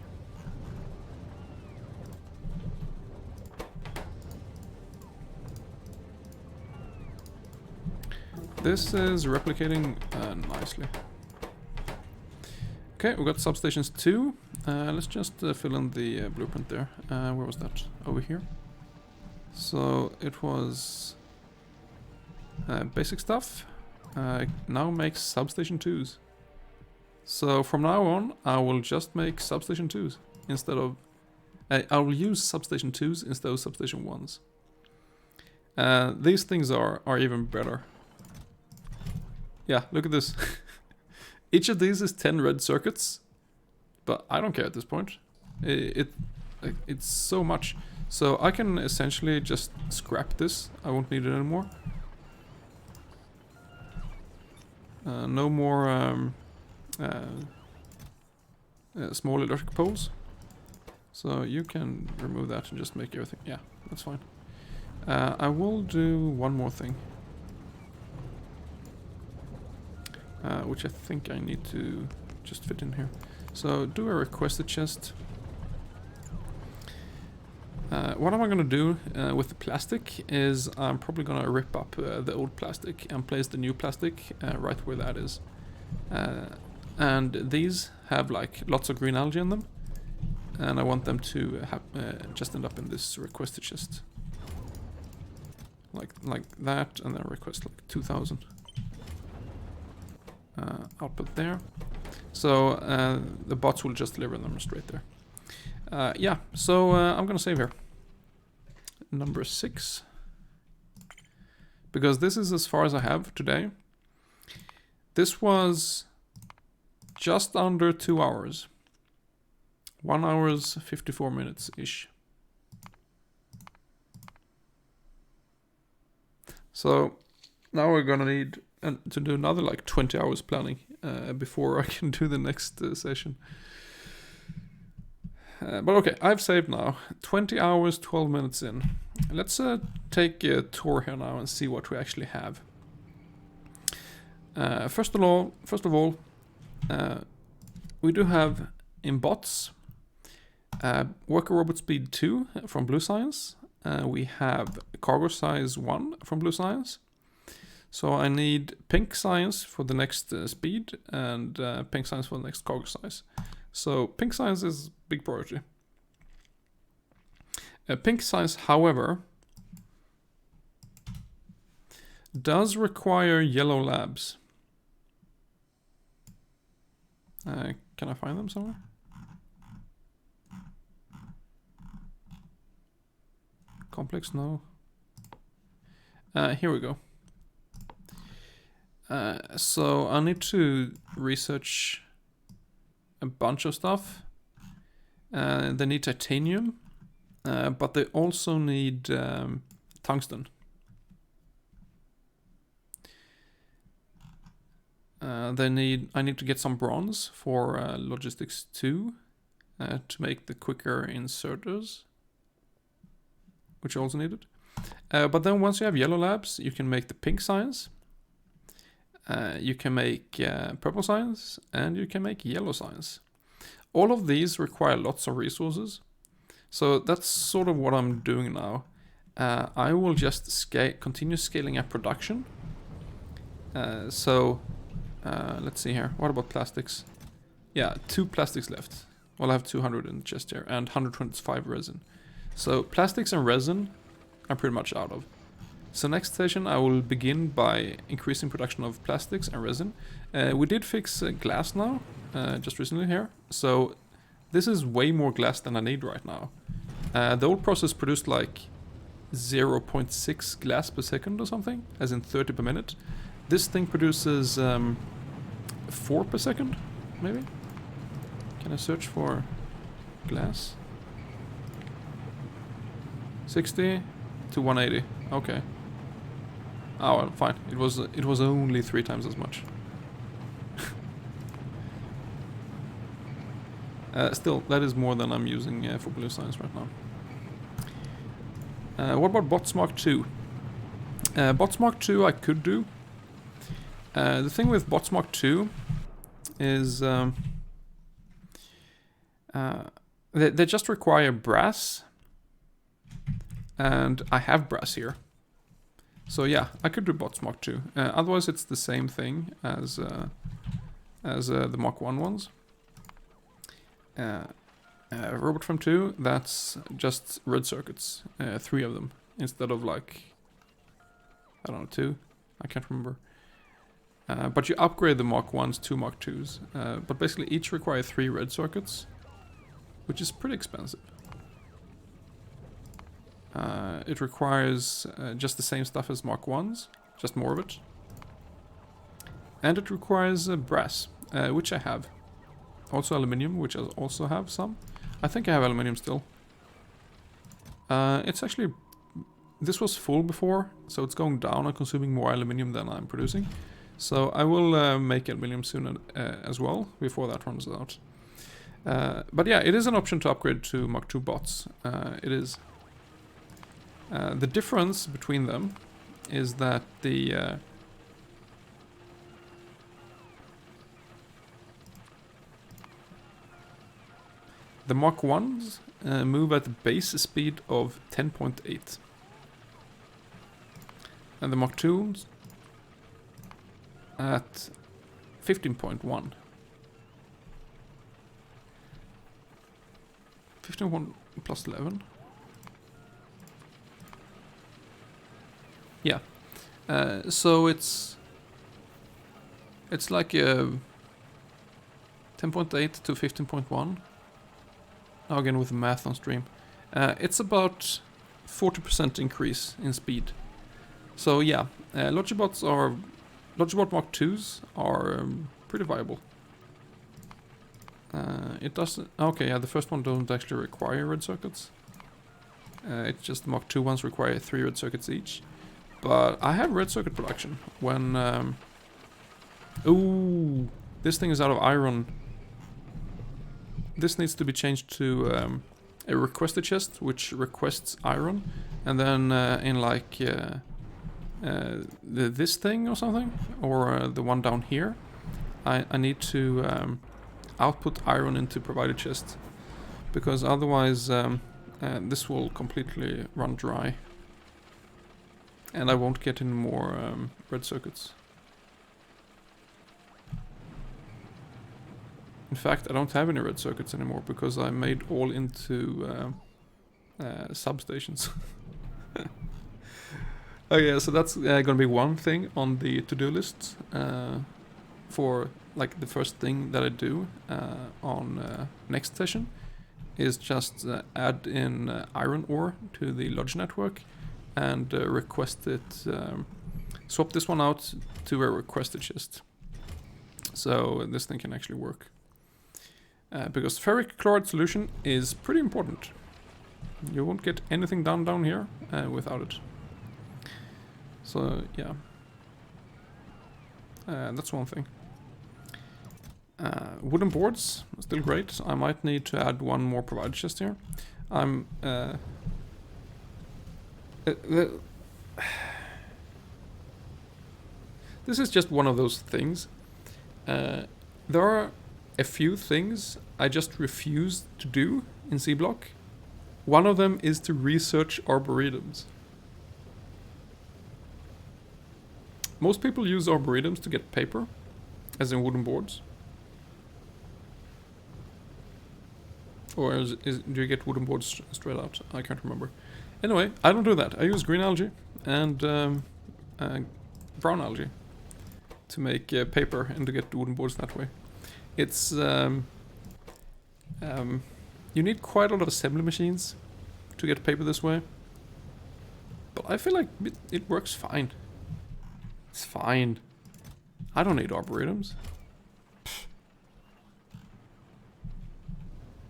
This is replicating nicely. Okay, we got substations 2. Let's just fill in the blueprint there. Where was that? Over here. So it was basic stuff. Now make substation 2s. So from now on, I will just make substation 2s instead of... I will use substation 2s instead of substation 1s. These things are even better. Yeah, look at this. Each of these is 10 red circuits, but I don't care at this point. It's so much. So I can essentially just scrap this. I won't need it anymore. No more small electric poles. So you can remove that and just make everything. Yeah, that's fine. I will do one more thing. Which I think I need to just fit in here. So do a requested chest. What am I going to do with the plastic is I'm probably going to rip up the old plastic and place the new plastic right where that is. And these have like lots of green algae in them. And I want them to just end up in this requested chest. Like that, and then request like 2000. Output there. So the bots will just deliver them straight there. Yeah, so I'm gonna save here. Number 6. Because this is as far as I have today. This was just under 2 hours. 1 hour 54 minutes-ish. So now we're gonna need to do another like 20 hours planning before I can do the next session. But okay, I've saved now. 20 hours, 12 minutes in. Let's take a tour here now and see what we actually have. First of all, we do have in bots Worker Robot Speed 2 from Blue Science. We have Cargo Size 1 from Blue Science. So I need pink science for the next speed and pink science for the next cargo size. So pink science is big priority. Pink science, however, does require yellow labs. Can I find them somewhere? Complex, no. Here we go. So I need to research a bunch of stuff. They need titanium, but they also need tungsten. I need to get some bronze for logistics 2 to make the quicker inserters, which I also needed. But then once you have yellow labs, you can make the pink science. You can make purple science, and you can make yellow science. All of these require lots of resources. So that's sort of what I'm doing now. I will just continue scaling up production. Let's see here. What about plastics? Yeah, 2 plastics left. Well, I have 200 in the chest here, and 125 resin. So plastics and resin I'm pretty much out of. So next session I will begin by increasing production of plastics and resin. We did fix glass now, just recently here. So this is way more glass than I need right now. The old process produced like 0.6 glass per second or something, as in 30 per minute. This thing produces 4 per second, maybe? Can I search for glass? 60 to 180, okay. Oh well, fine. It was only 3 times as much. Still, that is more than I'm using for Blue Science right now. What about Bots Mark 2? Bots Mark 2 I could do. The thing with Bots Mark 2 is They just require brass. And I have brass here. So yeah, I could do bots Mark 2. Otherwise it's the same thing as the Mark 1 ones. Robot from 2, that's just red circuits. 3 of them. Instead of like, I don't know, 2. I can't remember. But you upgrade the Mark 1s to Mark 2s. But basically each require 3 red circuits. Which is pretty expensive. It requires just the same stuff as Mark 1s, just more of it. And it requires brass, which I have. Also aluminium, which I also have some. I think I have aluminium still. It's actually... This was full before, so it's going down and consuming more aluminium than I'm producing. So I will make aluminium soon as well, before that runs out. But yeah, it is an option to upgrade to Mark 2 bots. It is. The difference between them is that the Mark 1s move at a base speed of 10.8. And the Mark 2s at 15.1. 15.1 plus 11. Yeah. So it's like 10.8 to 15.1. Now again with the math on stream. It's about 40% increase in speed. So yeah, Logibot Mark 2s are pretty viable. It doesn't... Okay, yeah, the first one doesn't actually require red circuits. It's just the Mark 2 ones require 3 red circuits each. But I have red circuit production when... Ooh, this thing is out of iron. This needs to be changed to a requested chest, which requests iron. And then in like this thing or something, or the one down here, I need to output iron into provided chest. Because otherwise this will completely run dry. And I won't get any more red circuits. In fact, I don't have any red circuits anymore because I made all into substations. Okay, so that's gonna be one thing on the to-do list for like the first thing that I do on next session is just add in iron ore to the Lodge network and request it, swap this one out to a requested chest. So this thing can actually work. Because ferric chloride solution is pretty important. You won't get anything done down here without it. So yeah, that's one thing. Wooden boards, still great. I might need to add one more provided chest here. This is just one of those things. There are a few things I just refuse to do in Seablock. One of them is to research arboretums. Most people use arboretums to get paper, as in wooden boards. Or do you get wooden boards straight out? I can't remember. Anyway, I don't do that. I use green algae and brown algae to make paper and to get wooden boards that way. It's you need quite a lot of assembly machines to get paper this way, but I feel like it works fine. It's fine. I don't need arboretums.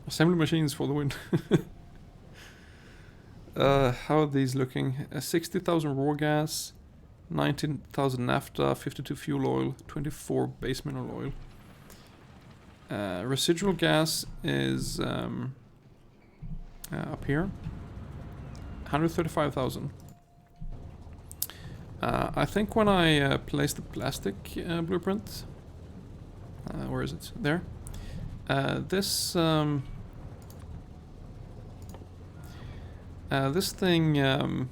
Assembly machines for the win. How are these looking? 60,000 raw gas, 19,000 naphtha, 52 fuel oil, 24 base mineral oil. Residual gas is up here. 135,000. I think when I place the plastic blueprint, where is it? There. This This thing,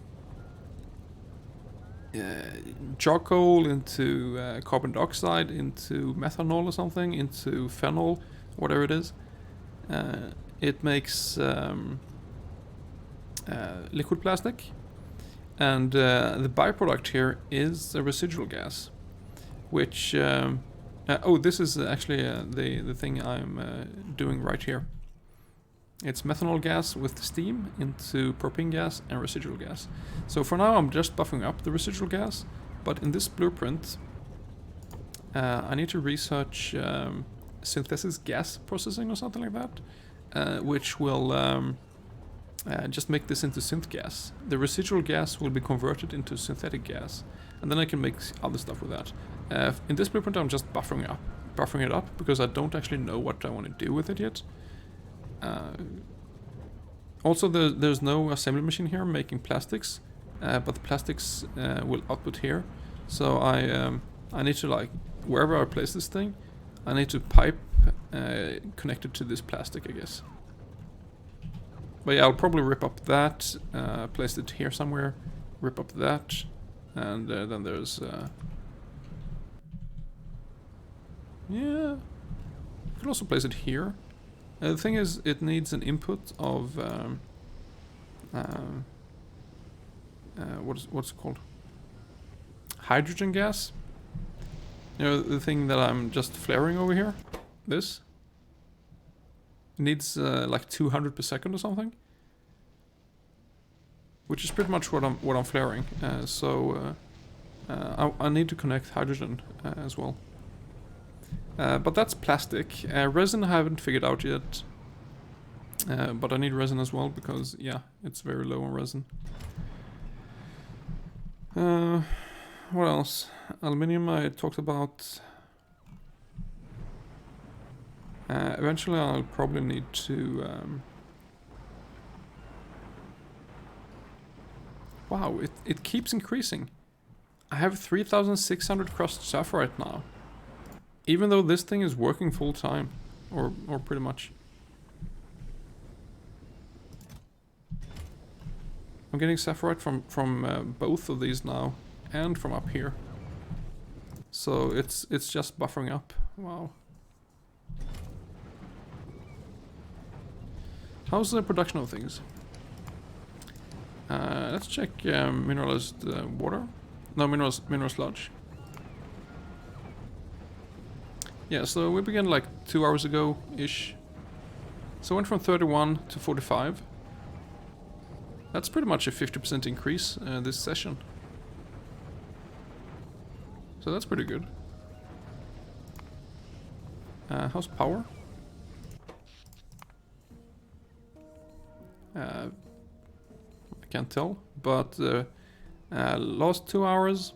charcoal into carbon dioxide, into methanol or something, into phenol, whatever it is. It makes liquid plastic, and the byproduct here is a residual gas, which oh, this is actually the thing I'm doing right here. It's methanol gas with steam into propane gas and residual gas. So for now I'm just buffering up the residual gas, but in this blueprint I need to research synthesis gas processing or something like that, which will just make this into synth gas. The residual gas will be converted into synthetic gas, and then I can make other stuff with that. In this blueprint I'm just buffering it up because I don't actually know what I want to do with it yet. Also, there's no assembly machine here making plastics, but the plastics will output here. So I need to, like, wherever I place this thing, I need to pipe connect it to this plastic, I guess. But yeah, I'll probably rip up that, place it here somewhere, rip up that, and then there's yeah, I could also place it here. The thing is, it needs an input of what's it called? Hydrogen gas. You know, the thing that I'm just flaring over here. This it needs like 200 per second or something, which is pretty much what I'm flaring. So I need to connect hydrogen as well. But that's plastic. Resin I haven't figured out yet. But I need resin as well because, yeah, it's very low on resin. What else? Aluminium I talked about. Eventually I'll probably need to... wow, it keeps increasing. I have 3,600 crushed sapphire now. Even though this thing is working full time, or pretty much. I'm getting sapphire from both of these now, and from up here. So it's just buffering up. Wow. How's the production of things? Let's check mineralized water. No, mineral sludge. Yeah, so we began like 2 hours ago-ish. So I went from 31 to 45. That's pretty much a 50% increase this session. So that's pretty good. How's power? I can't tell, but last 2 hours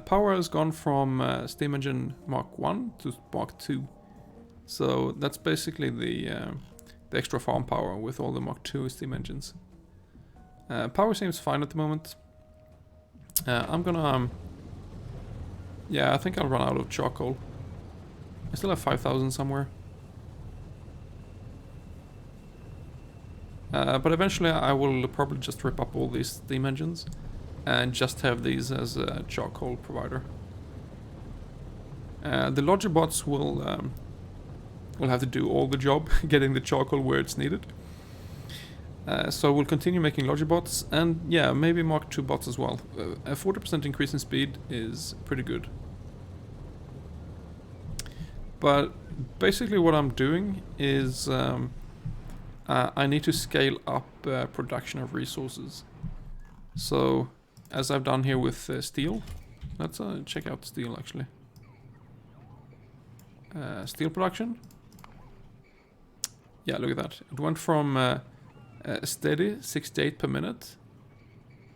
power has gone from steam engine Mark 1 to Mark 2. So that's basically the extra farm power with all the Mark 2 steam engines. Power seems fine at the moment. I'm gonna... yeah, I think I'll run out of charcoal. I still have 5,000 somewhere. But eventually I will probably just rip up all these steam engines and just have these as a charcoal provider. The Lodger bots will have to do all the job, getting the charcoal where it's needed. So we'll continue making Lodger bots, and yeah, maybe Mark II bots as well. A 40% increase in speed is pretty good. But basically what I'm doing is I need to scale up production of resources. So, as I've done here with steel, let's check out steel actually. Steel production. Yeah, look at that. It went from a steady 68 per minute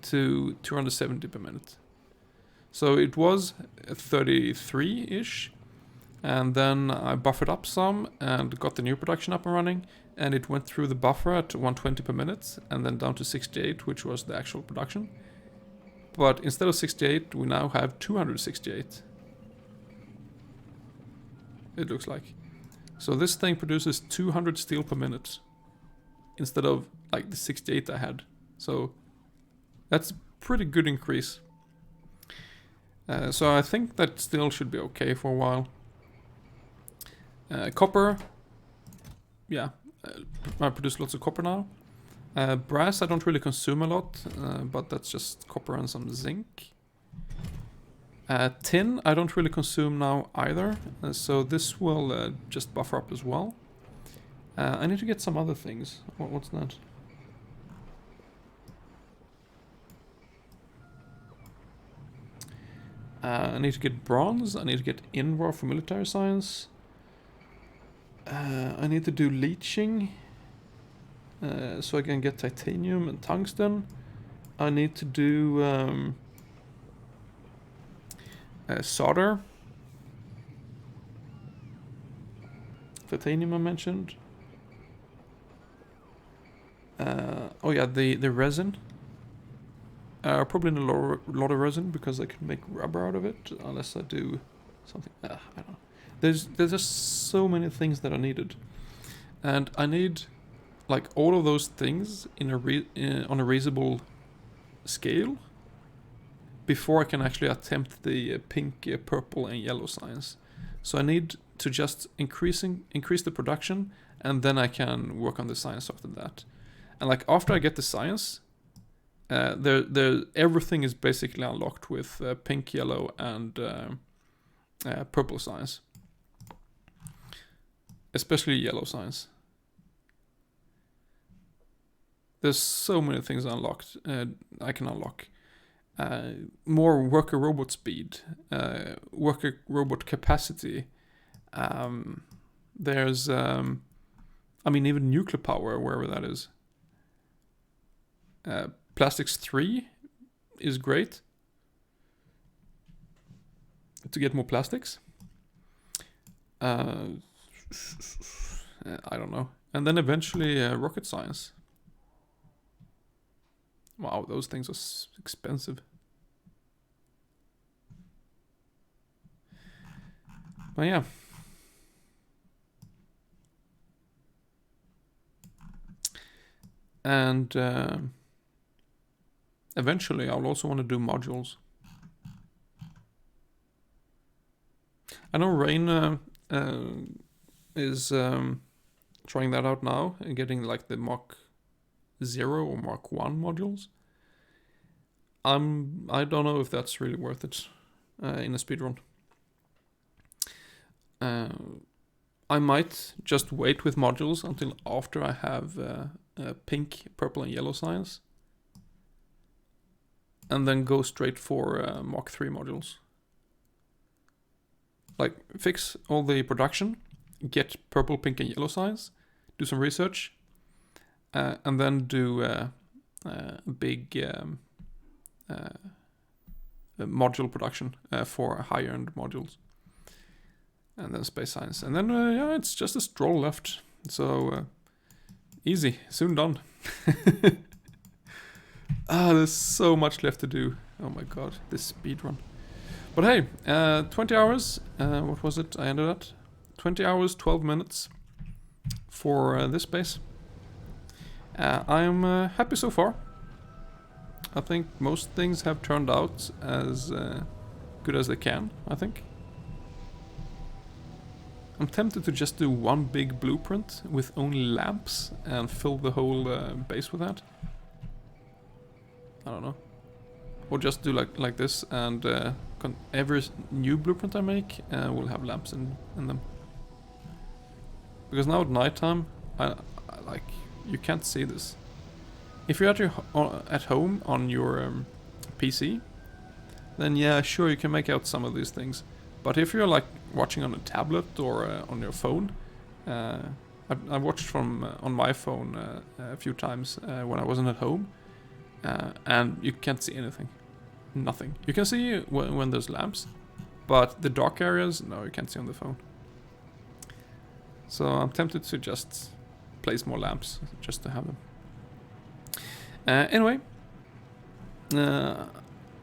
to 270 per minute. So it was 33-ish, and then I buffered up some and got the new production up and running, and it went through the buffer at 120 per minute and then down to 68, which was the actual production. But instead of 68, we now have 268. It looks like. So this thing produces 200 steel per minute instead of like the 68 I had. So that's a pretty good increase. So I think that still should be okay for a while. Copper, yeah, I produce lots of copper now. Brass I don't really consume a lot, but that's just copper and some zinc. Tin I don't really consume now either, so this will just buffer up as well. I need to get some other things. What's that? I need to get bronze, I need to get Invar for military science. I need to do leaching, so I can get titanium and tungsten. I need to do solder. Titanium I mentioned. Oh yeah, the resin. Probably in a lot of resin because I can make rubber out of it, unless I do something. I don't know. There's just so many things that are needed, and I need like all of those things in on a reasonable scale before I can actually attempt the pink, purple, and yellow science. So I need to just increase the production, and then I can work on the science after that. And like after I get the science, everything is basically unlocked with pink, yellow, and purple science. Especially yellow science. There's so many things unlocked. I can unlock. More worker robot speed. Worker robot capacity. There's, even nuclear power, wherever that is. Plastics 3 is great. To get more plastics. I don't know. And then eventually rocket science. Wow, those things are expensive. But yeah. And eventually I'll also want to do modules. I know Rain is trying that out now and getting like the Mark 0 or Mark 1 modules. I don't know if that's really worth it in a speedrun. I might just wait with modules until after I have pink, purple, and yellow science, and then go straight for Mark 3 modules. Like, fix all the production, get purple, pink, and yellow science, do some research, and then do a big module production for higher-end modules. And then space science. And then, it's just a stroll left. So, easy. Soon done. There's so much left to do. Oh my god, this speedrun. But hey, 20 hours. What was it I ended at? 20 hours, 12 minutes for this base. I'm happy so far. I think most things have turned out as good as they can, I think. I'm tempted to just do one big blueprint with only lamps and fill the whole base with that. I don't know. Or just do like this, and every new blueprint I make will have lamps in them. Because now at nighttime, I you can't see this. If you're at home on your PC, then yeah, sure you can make out some of these things. But if you're like watching on a tablet or on your phone, I've watched from on my phone a few times when I wasn't at home, and you can't see anything, nothing. You can see when there's lamps, but the dark areas, no, you can't see on the phone. So I'm tempted to just place more lamps just to have them. Anyway,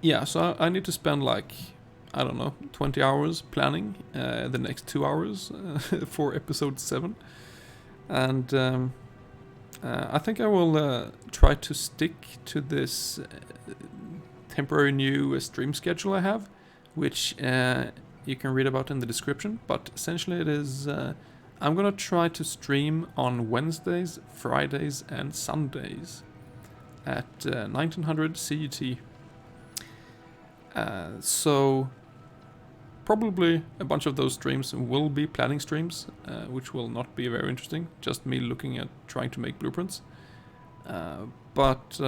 yeah, so I need to spend like, I don't know, 20 hours planning the next 2 hours for episode 7. And I think I will try to stick to this temporary new stream schedule I have, which you can read about in the description. But essentially it is, I'm gonna try to stream on Wednesdays, Fridays and Sundays at 1900 CET. So probably a bunch of those streams will be planning streams, which will not be very interesting, just me looking at trying to make blueprints. But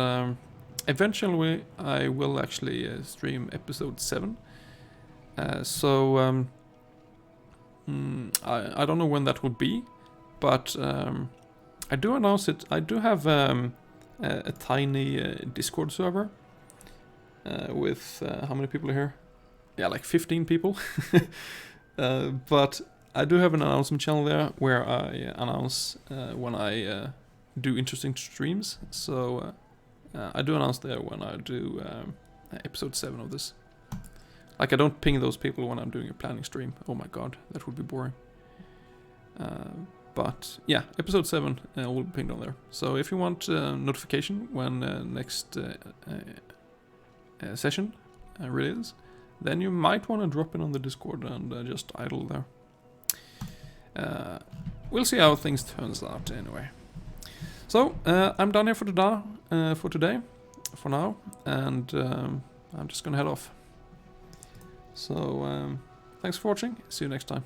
eventually I will actually stream episode 7. So I don't know when that will be, but I do announce it. I do have a tiny Discord server with how many people are here? Yeah, like 15 people. But I do have an announcement channel there where I announce when I do interesting streams. So I do announce there when I do episode 7 of this. Like, I don't ping those people when I'm doing a planning stream. Oh my god, that would be boring. But yeah, episode 7 will be pinged on there. So if you want notification when next session releases, then you might want to drop in on the Discord and just idle there. We'll see how things turns out anyway. So I'm done here for today, for now, and I'm just gonna head off. So thanks for watching. See you next time.